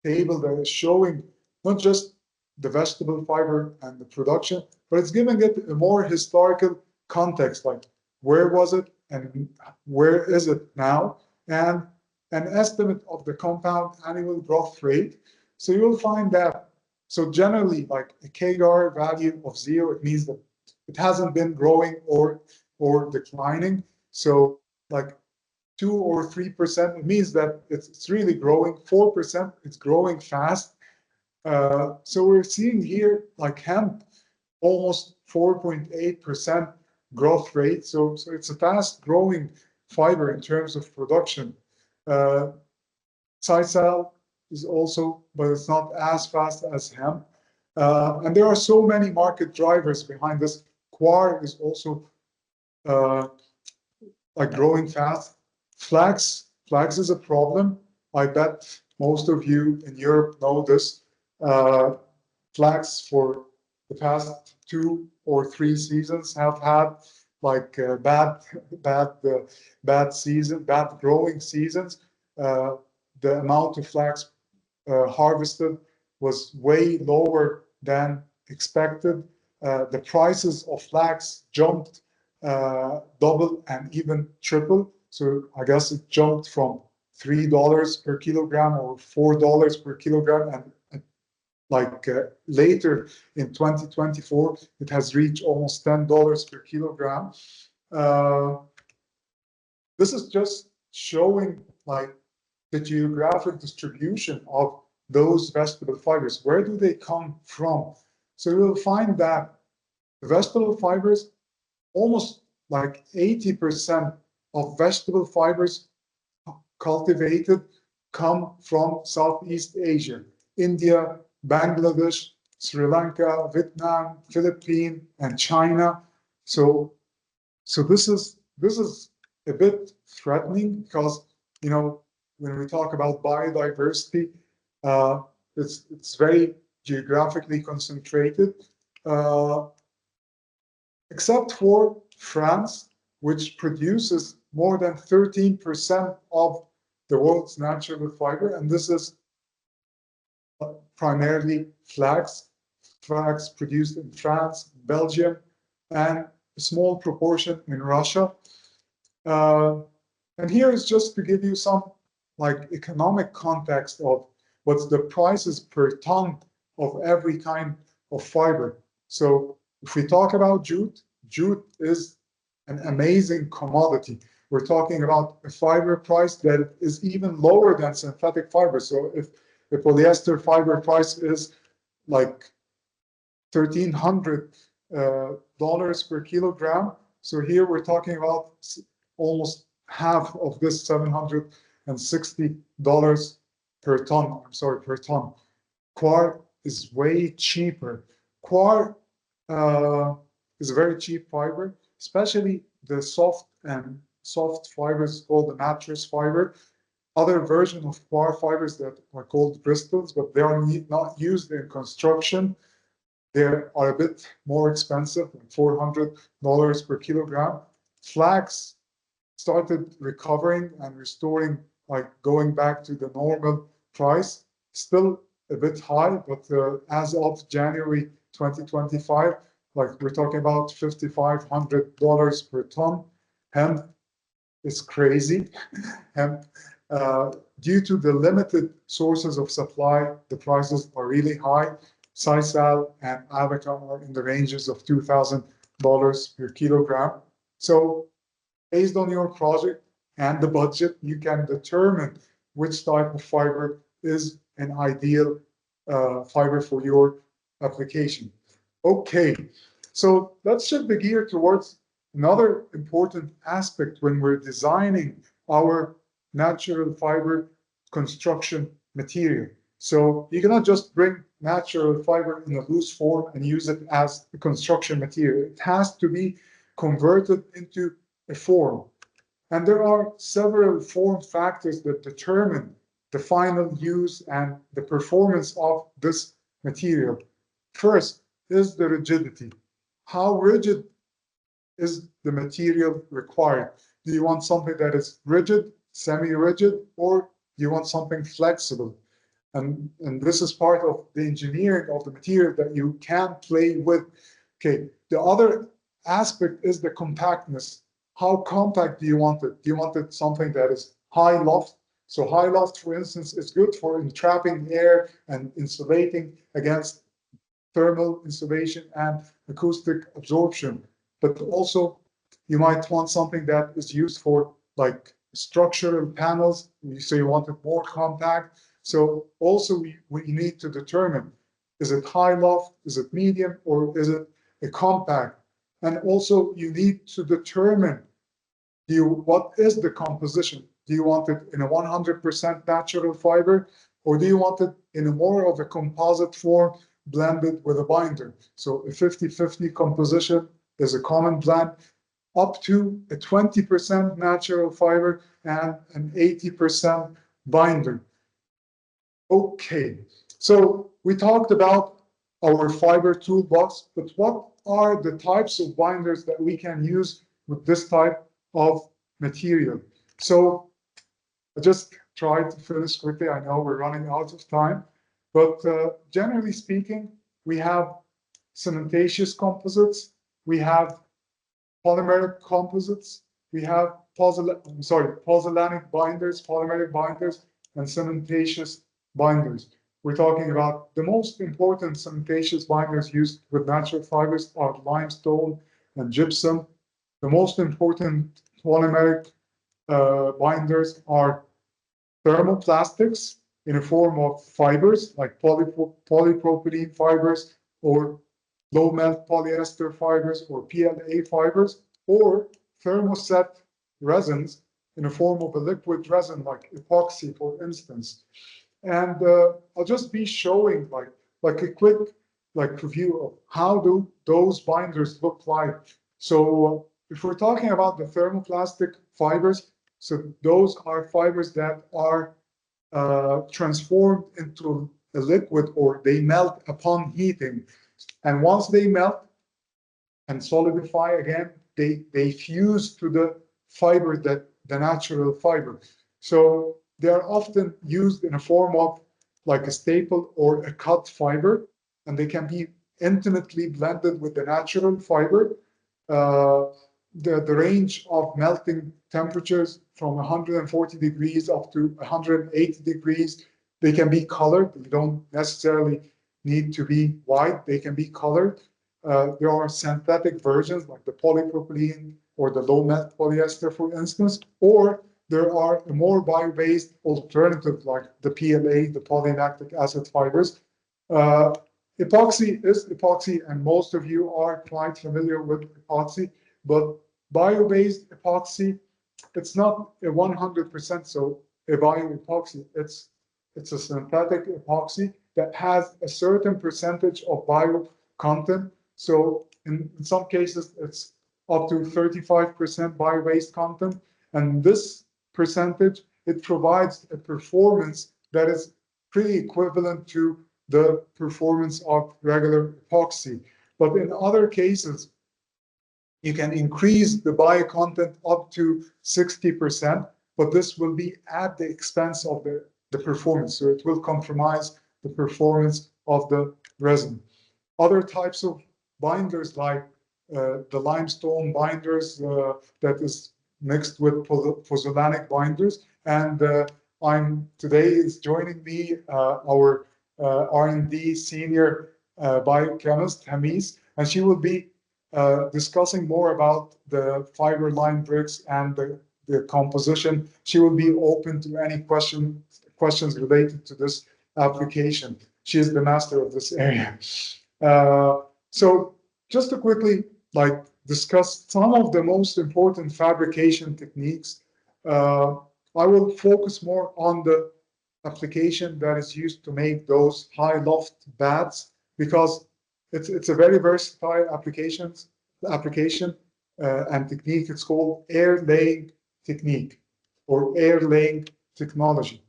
table that is showing not just the vegetable fiber and the production, but it's giving it a more historical context, like where was it and where is it now, and an estimate of the compound annual growth rate. So you will find that, so generally like a KGAR value of 0, it means that it hasn't been growing or declining. So like 2 or 3%, it means that it's really growing. 4%, it's growing fast. So we're seeing here like hemp, almost 4.8% growth rate. So it's a fast growing fiber in terms of production. Sisal is also, but it's not as fast as hemp. And there are so many market drivers behind this. Quartz is also like growing fast. Flax is a problem. I bet most of you in Europe know this. Flax for the past 2 or 3 seasons have had like bad growing seasons. The amount of flax harvested was way lower than expected. The prices of flax jumped double and even triple. So I guess it jumped from $3 per kilogram or $4 per kilogram, and like later in 2024, it has reached almost $10 per kilogram. This is just showing like the geographic distribution of those vegetable fibers. Where do they come from? So you'll find that the vegetable fibers, almost like 80% of vegetable fibers cultivated come from Southeast Asia, India, Bangladesh, Sri Lanka, Vietnam, Philippines, and China. So this is a bit threatening because, you know, when we talk about biodiversity, it's very geographically concentrated, except for France, which produces more than 13% of the world's natural fiber, and this is primarily flax produced in France, Belgium, and a small proportion in Russia. And here is just to give you some like economic context of what's the prices per ton of every kind of fiber. So if we talk about jute is an amazing commodity. We're talking about a fiber price that is even lower than synthetic fiber. So if the polyester fiber price is like $1,300 per kilogram, so here we're talking about almost half of this $760 per ton. I'm sorry, per ton. Quartz is way cheaper. Quartz is a very cheap fiber, especially the soft and soft fibers called the mattress fiber. Other version of bar fibers that are called bristles, but they are not used in construction. They are a bit more expensive, like $400 per kilogram. Flax started recovering and restoring, like going back to the normal price. Still a bit high, but as of January 2025, like we're talking about $5,500 per ton. Hemp is crazy. Hemp, due to the limited sources of supply, the prices are really high. Sisal and Abaca are in the ranges of $2,000 per kilogram. So based on your project and the budget, you can determine which type of fiber is an ideal fiber for your application. Okay, so let's shift the gear towards another important aspect when we're designing our natural fiber construction material. So you cannot just bring natural fiber in a loose form and use it as a construction material. It has to be converted into a form. And there are several form factors that determine the final use and the performance of this material. First is the rigidity. How rigid is the material required? Do you want something that is rigid, semi-rigid, or do you want something flexible? And this is part of the engineering of the material that you can play with. Okay, the other aspect is the compactness. How compact do you want it? Do you want it something that is high loft? So high loft, for instance, is good for entrapping air and insulating against thermal insulation and acoustic absorption. But also, you might want something that is used for like structural panels. So you want it more compact. So also we need to determine, is it high loft, is it medium, or is it a compact? And also you need to determine what is the composition? Do you want it in a 100% natural fiber, or do you want it in a more of a composite form blended with a binder? So a 50-50 composition is a common blend, up to a 20% natural fiber and an 80% binder. Okay, so we talked about our fiber toolbox, but what are the types of binders that we can use with this type of material? So I just tried to finish quickly. I know we're running out of time, but generally speaking, we have cementitious composites, we have polymeric composites, we have pozzolanic binders, polymeric binders, and cementitious binders. We're talking about the most important cementitious binders used with natural fibers are limestone and gypsum. The most important polymeric binders are thermoplastics in a form of fibers like polypropylene fibers or low melt polyester fibers or PLA fibers, or thermoset resins in a form of a liquid resin like epoxy, for instance. And I'll just be showing like a quick review of how do those binders look like. So if we're talking about the thermoplastic fibers, so those are fibers that are transformed into a liquid, or they melt upon heating. And once they melt and solidify again, they fuse to the fiber, that the natural fiber. So they are often used in a form of like a staple or a cut fiber, and they can be intimately blended with the natural fiber. The range of melting temperatures from 140 degrees up to 180 degrees. They can be colored. They don't necessarily need to be white. They can be colored. There are synthetic versions like the polypropylene or the low melt polyester, for instance, or there are a more bio-based alternative like the PLA, the polylactic acid fibers. Epoxy is epoxy, and most of you are quite familiar with epoxy, but bio-based epoxy, it's not a 100% so a bio-epoxy. It's a synthetic epoxy that has a certain percentage of bio content. So in some cases, it's up to 35% bio-based content. And this percentage, it provides a performance that is pretty equivalent to the performance of regular epoxy. But in other cases, you can increase the bio content up to 60%, but this will be at the expense of the performance. So it will compromise the performance of the resin. Other types of binders like the limestone binders that is mixed with pozzolanic binders. And today is joining me our R&D senior biochemist, Hamis, and she will be discussing more about the fiber line bricks and the composition. She will be open to any questions related to this application. She is the master of this area. So just to quickly discuss some of the most important fabrication techniques, I will focus more on the application that is used to make those high loft bads, because it's a very versatile application and technique. It's called air laying technique or air laying technology.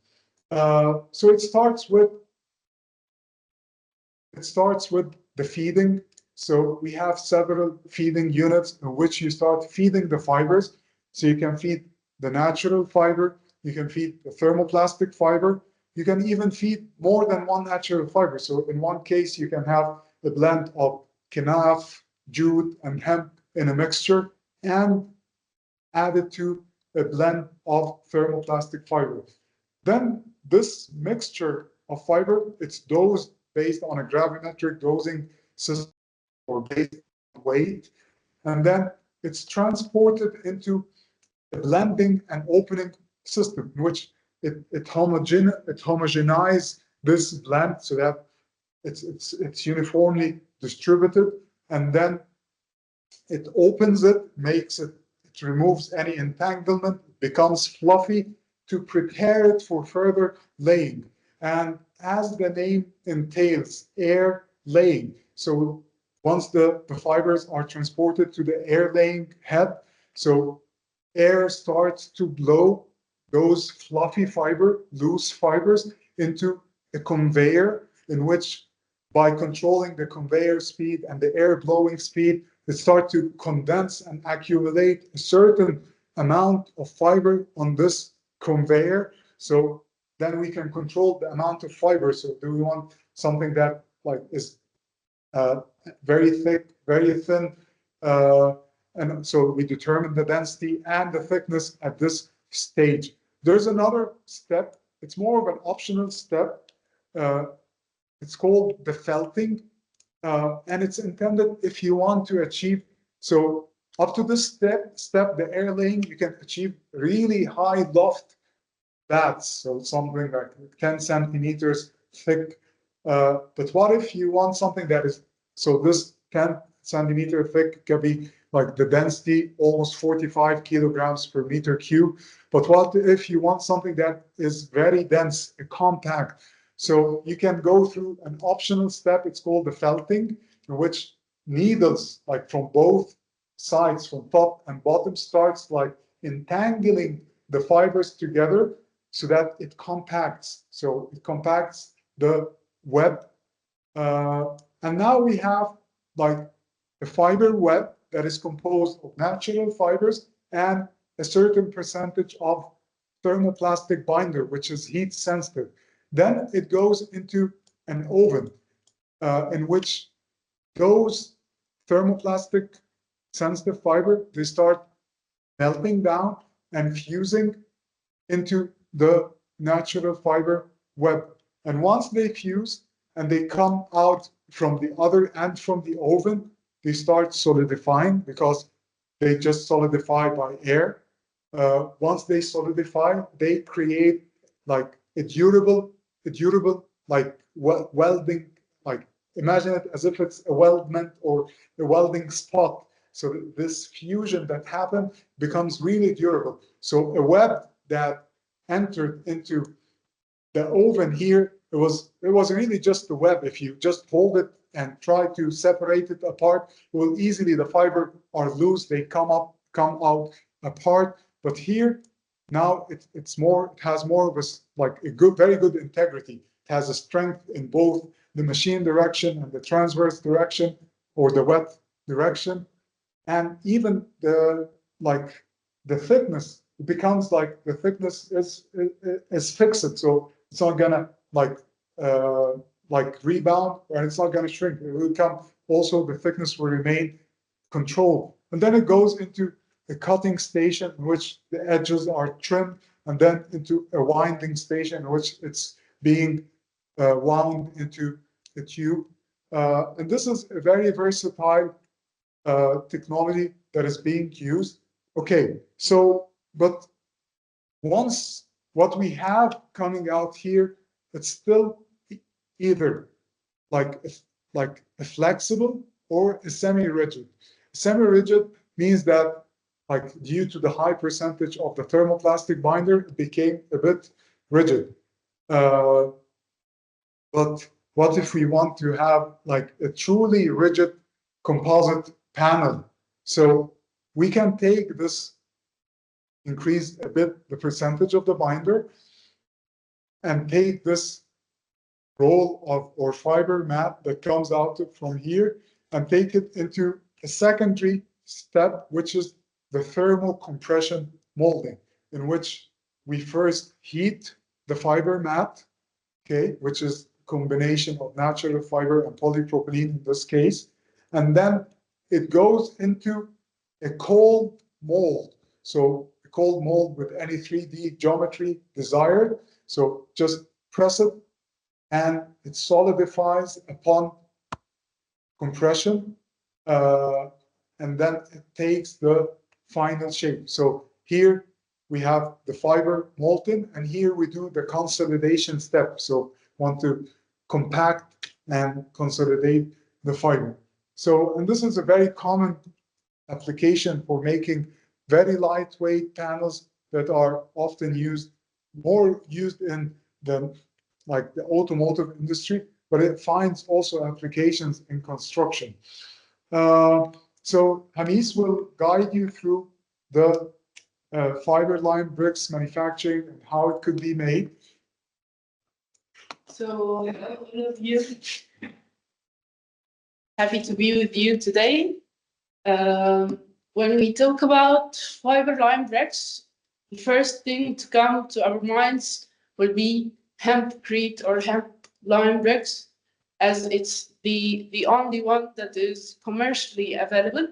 So it starts with the feeding. So we have several feeding units in which you start feeding the fibers. So you can feed the natural fiber, you can feed the thermoplastic fiber, you can even feed more than one natural fiber. So in one case, you can have a blend of kenaf, jute, and hemp in a mixture, and add it to a blend of thermoplastic fiber. Then this mixture of fiber, it's dosed based on a gravimetric dosing system or based on weight, and then it's transported into a blending and opening system in which it homogenizes this blend so that it's uniformly distributed, and then it opens it, it removes any entanglement, becomes fluffy to prepare it for further laying. And as the name entails, air laying. So once the fibers are transported to the air laying head, so air starts to blow those fluffy loose fibers into a conveyor, in which by controlling the conveyor speed and the air blowing speed, it starts to condense and accumulate a certain amount of fiber on this conveyor. So then we can control the amount of fiber. So do we want something that is very thick, very thin? And so we determine the density and the thickness at this stage. There's another step. It's more of an optional step. It's called the felting. And it's intended if you want to achieve, so up to this step, the air laying, you can achieve really high loft bads, so something like 10 centimeters thick. But what if you want something that is, so this 10 centimeter thick can be like the density almost 45 kilograms per meter cube. But what if you want something that is very dense, compact? So you can go through an optional step. It's called the felting, in which needles, like from both sides, from top and bottom, starts like entangling the fibers together so that it compacts. So it compacts the web. And now we have like a fiber web that is composed of natural fibers and a certain percentage of thermoplastic binder, which is heat sensitive. Then it goes into an oven in which those thermoplastic sensitive fiber, they start melting down and fusing into the natural fiber web. And once they fuse and they come out from the other end from the oven, they start solidifying because they just solidify by air. Once they solidify, they create like a durable like welding, like imagine it as if it's a weldment or a welding spot. So this fusion that happened becomes really durable. So a web that entered into the oven here it was really just the web. If you just hold it and try to separate it apart, it will easily, the fiber are loose, they come out apart. But here, now it has more of a, like a good, very good integrity. It has a strength in both the machine direction and the transverse direction, or the wet direction. And even the, like, the thickness becomes like, the thickness is fixed. So it's not gonna like rebound, and it's not gonna shrink. It will come, also the thickness will remain controlled. And then it goes into a cutting station in which the edges are trimmed, and then into a winding station in which it's being wound into a tube. And this is a very versatile technology that is being used. Okay, so, but once what we have coming out here, it's still either like a flexible or a semi-rigid. Semi-rigid means that, like, due to the high percentage of the thermoplastic binder, it became a bit rigid. But what if we want to have like a truly rigid composite panel? So we can take this, increase a bit the percentage of the binder, and take this roll of or fiber mat that comes out from here and take it into a secondary step, which is the thermal compression molding, in which we first heat the fiber mat, okay, which is a combination of natural fiber and polypropylene in this case, and then it goes into a cold mold. So a cold mold with any 3D geometry desired. So just press it, and it solidifies upon compression, and then it takes the final shape. So here we have the fiber molten, and here we do the consolidation step. So want to compact and consolidate the fiber. So, and this is a very common application for making very lightweight panels that are often used, more used in the, like, the automotive industry, but it finds also applications in construction. So Hamis will guide you through the fiber lime bricks manufacturing and how it could be made. So, all of you, happy to be with you today. When we talk about fiber lime bricks, the first thing to come to our minds will be hempcrete or hemp lime bricks, as it's the only one that is commercially available.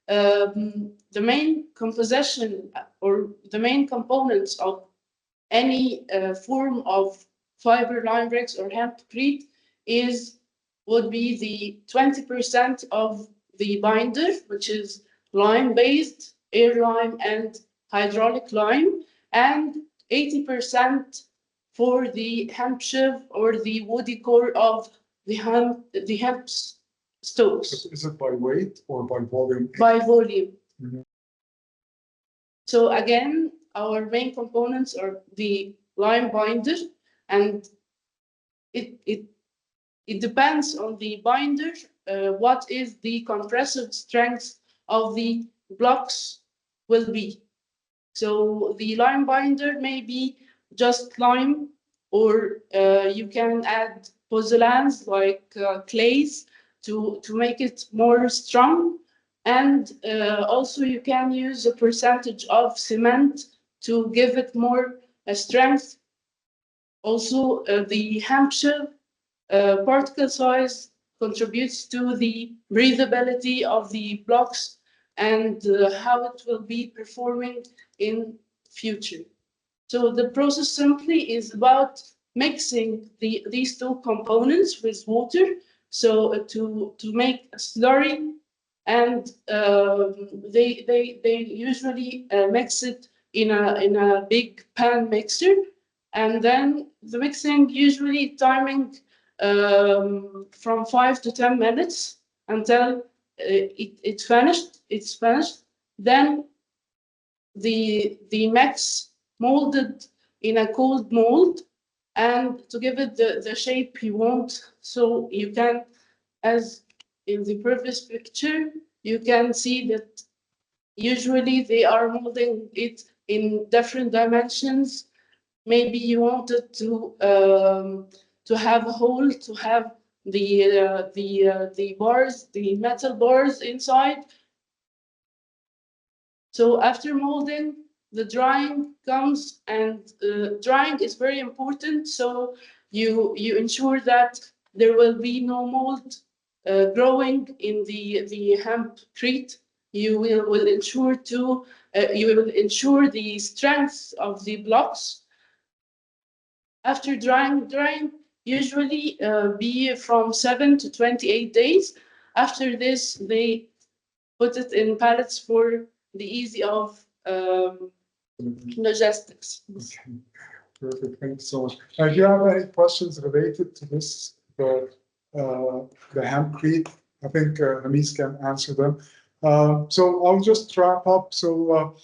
The main composition or the main components of any form of fiber lime bricks or hempcrete would be the 20% of the binder, which is lime-based, air lime, and hydraulic lime, and 80% for the hemp sheave or the woody core of the hemp stalks. Is it by weight or by volume? By volume. Mhm. So again, our main components are the lime binder, and it depends on the binder what is the compressive strength of the blocks will be. So the lime binder may be just lime, or you can add pozzolans like clays to make it more strong. And also you can use a percentage of cement to give it more strength. Also, the hemp sheave particle size contributes to the breathability of the blocks and how it will be performing in future. So the process simply is about mixing these two components with water, so to make a slurry, and they usually mix it in a big pan mixer, and then the mixing usually timing from 5 to 10 minutes until it's finished. Then the mix molded in a cold mold, and to give it the shape you want. So you can, as in the previous picture, you can see that usually they are molding it in different dimensions. Maybe you wanted to have a hole, to have the bars, the metal bars inside. So after molding, the drying comes, and drying is very important. So you ensure that there will be no mold growing in the hempcrete. You will ensure the strength of the blocks. After drying usually be from 7 to 28 days. After this, they put it in pallets for the easy of logistics. Okay, perfect. Thank you so much. If you have any questions related to this, the hempcrete, I think Hamis can answer them. So I'll just wrap up. So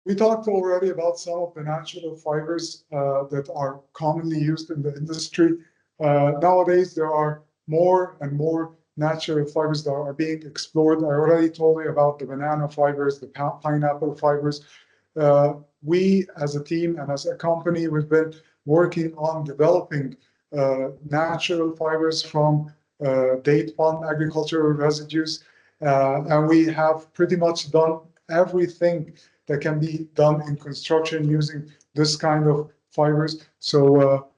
we talked already about some of the natural fibers that are commonly used in the industry. Nowadays, there are more and more natural fibers that are being explored. I already told you about the banana fibers, the pineapple fibers. We, as a team and as a company, we've been working on developing natural fibers from date palm agricultural residues. And we have pretty much done everything that can be done in construction using this kind of fibers. So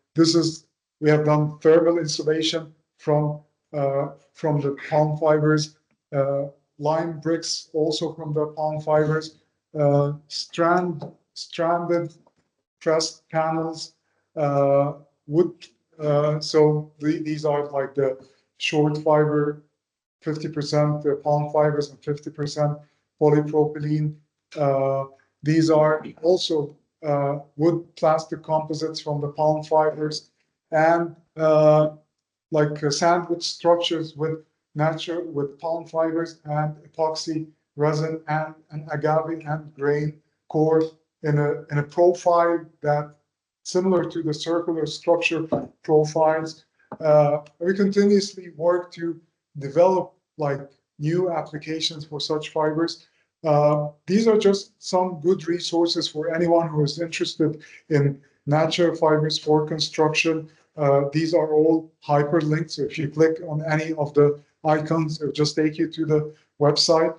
we have done thermal insulation from the palm fibers, lime bricks also from the palm fibers, stranded pressed panels, wood. So these are like the short fiber, 50% palm fibers and 50% polypropylene. These are also wood plastic composites from the palm fibers, and like sandwich structures with palm fibers and epoxy resin and an agave and grain core in a profile that similar to the circular structure profiles. We continuously work to develop like new applications for such fibers. These are just some good resources for anyone who is interested in natural fibers for construction. These are all hyperlinked. So if you click on any of the icons, it will just take you to the website.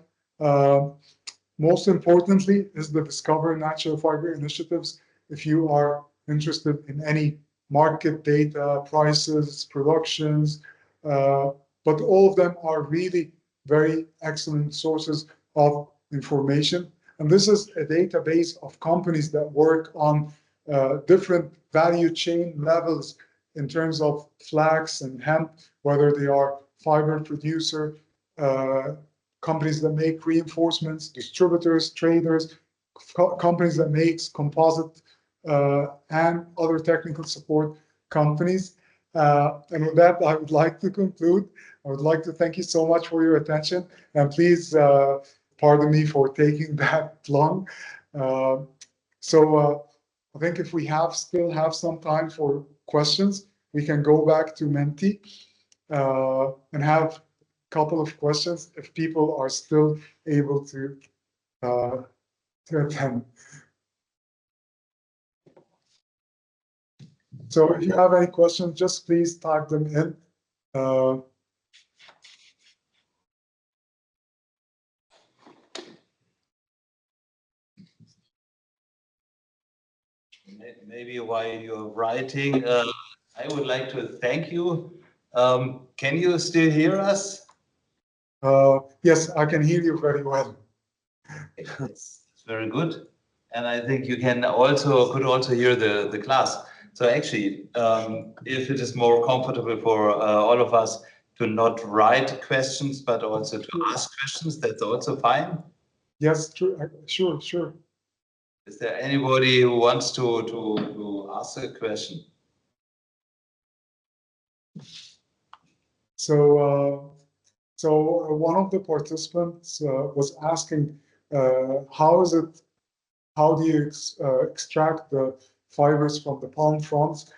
Most importantly is the Discover Natural Fiber initiatives. If you are interested in any market data, prices, productions, but all of them are really very excellent sources of information. And this is a database of companies that work on different value chain levels in terms of flax and hemp, whether they are fiber producer, companies that make reinforcements, distributors, traders, companies that makes composite and other technical support companies. And with that, I would like to conclude. I would like to thank you so much for your attention, and please pardon me for taking that long. I think if we still have some time for questions, we can go back to Menti and have a couple of questions if people are still able to attend. So if you have any questions, just please type them in. Maybe while you're writing, I would like to thank you. Can you still hear us? Yes, I can hear you very well. It's very good. And I think you could also hear the class. So actually, if it is more comfortable for all of us to not write questions, but also to ask questions, that's also fine. Yes, true, sure. Is there anybody who wants to ask a question? So one of the participants was asking, how do you extract the fibers from the palm fronds.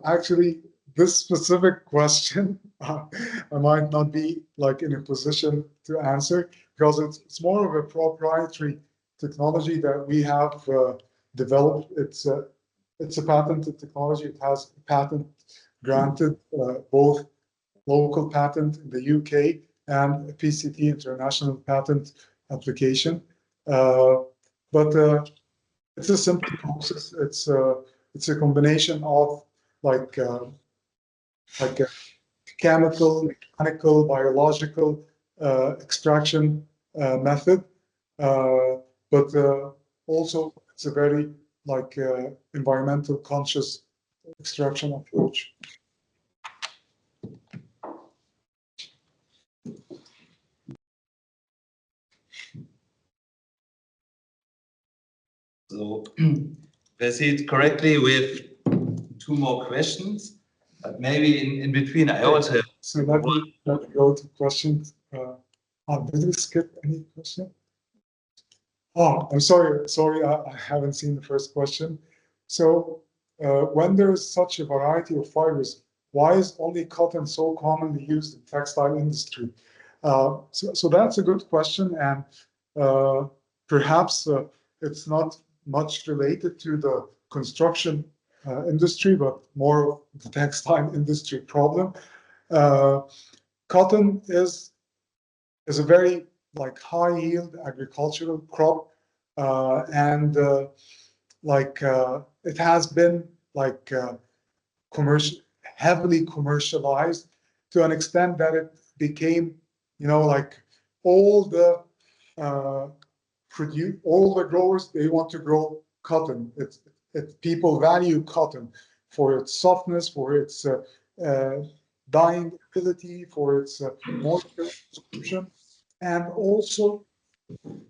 Actually, this specific question, I might not be like in a position to answer because it's more of a proprietary technology that we have developed. It's a patented technology. It has a patent granted, both local patent in the UK and a PCT international patent application. But it's a simple process. It's a combination of like a chemical, mechanical, biological extraction method, but also it's a very like environmental conscious extraction approach. So, if I see it correctly, we have 2 more questions, but maybe in between I also have. So let me go to questions. Did we skip any question? Oh, I'm sorry. Sorry, I haven't seen the first question. So when there is such a variety of fibers, why is only cotton so commonly used in textile industry? So that's a good question, and perhaps it's not much related to the construction industry, but more the textile industry problem. Cotton is a very like high yield agricultural crop, and it has been like heavily commercialized to an extent that it became, you know, like all the all the growers, they want to grow cotton. People value cotton for its softness, for its dyeing ability, for its moisture absorption, and also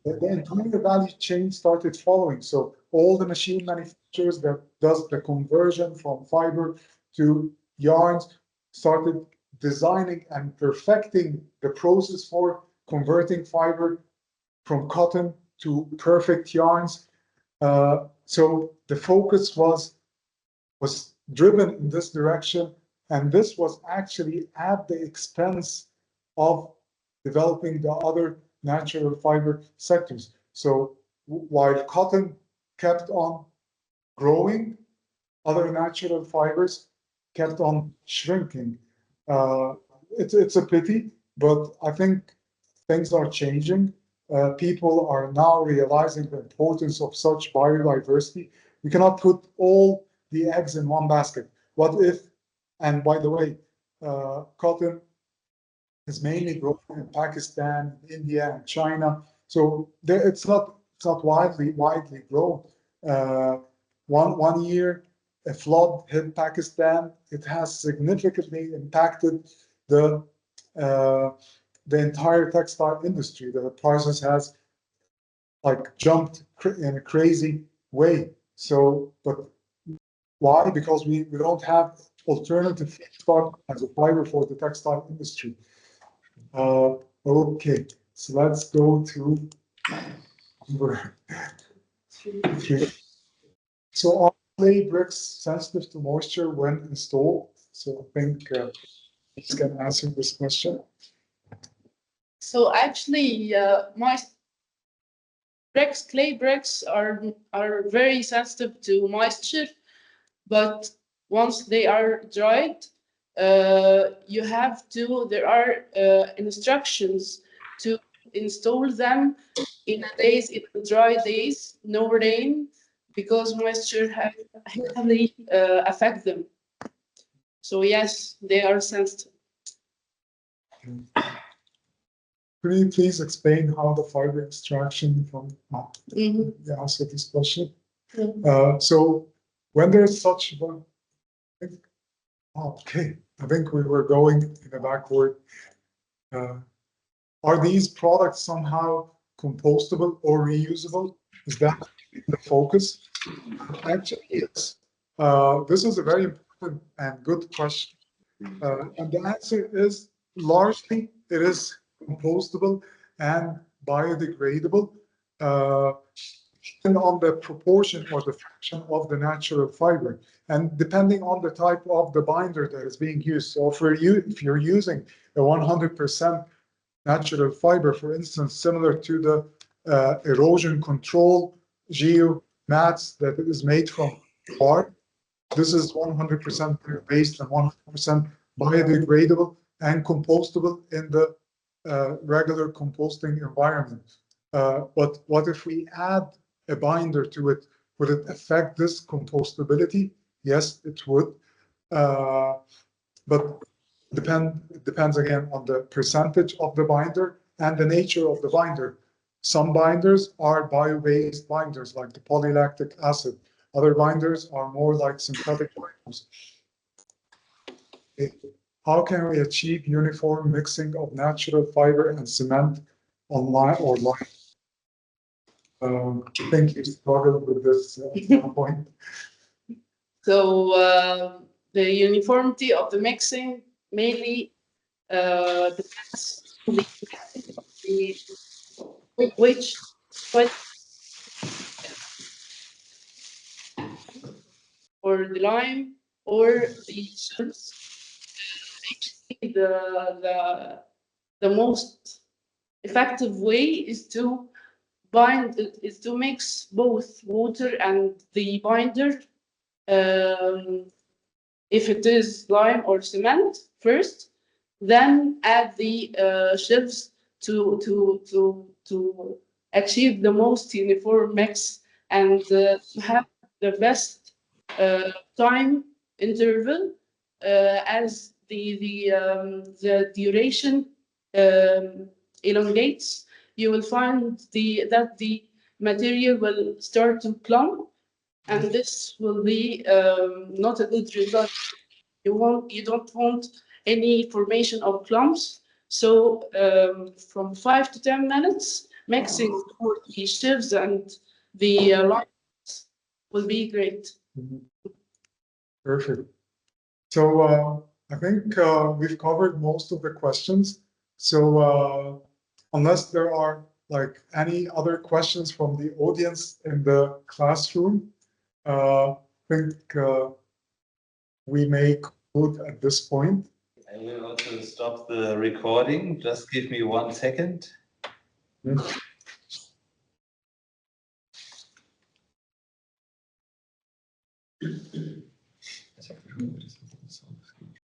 the entire value chain started following. So all the machine manufacturers that does the conversion from fiber to yarns started designing and perfecting the process for converting fiber from cotton to perfect yarns. So the focus was driven in this direction, and this was actually at the expense of developing the other natural fiber sectors. So while cotton kept on growing, other natural fibers kept on shrinking. It's a pity, but I think things are changing. People are now realizing the importance of such biodiversity. We cannot put all the eggs in one basket. What if, and by the way, cotton is mainly grown in Pakistan, India, and China. So it's not widely grown. One year, a flood hit Pakistan. It has significantly impacted the entire textile industry. The prices has like jumped in a crazy way. So, but why? Because we don't have alternative stock as a fiber for the textile industry. Okay, so let's go to number 3. So are clay bricks sensitive to moisture when installed? So I think you can answer this question. So actually, clay bricks are very sensitive to moisture, but once they are dried, there are instructions to install them in dry days, no rain, because moisture heavily affect them. So yes, they are sensitive. Could you please explain how the fiber extraction from answer this question? So when there's such okay, I think we were going in a backward. Are these products somehow compostable or reusable? Is that the focus? Actually, yes. This is a very important and good question. And the answer is largely it is compostable and biodegradable. and on the proportion or the fraction of the natural fiber, and depending on the type of the binder that is being used. So for you, if you're using a 100% natural fiber, for instance, similar to the erosion control geo mats that is made from bark, this is 100% based and 100% biodegradable and compostable in the regular composting environment. But what if we add a binder to it? Would it affect this compostability? Yes, it would. But it depends again on the percentage of the binder and the nature of the binder. Some binders are bio-based binders, like the polylactic acid. Other binders are more like synthetic binders. How can we achieve uniform mixing of natural fiber and cement on line or line? I think you struggled with this at one point. So the uniformity of the mixing mainly depends on which or the lime or the shells. The most effective way is to mix both water and the binder. If it is lime or cement first, then add the shells to achieve the most uniform mix and have the best time interval as the duration elongates. You will find that the material will start to clump, and this will be not a good result. You don't want any formation of clumps. So from 5 to 10 minutes, mixing for the shells and the lines will be great. Perfect. So I think we've covered most of the questions. So unless there are like any other questions from the audience in the classroom, I think we may conclude at this point. I will also stop the recording. Just give me 1 second.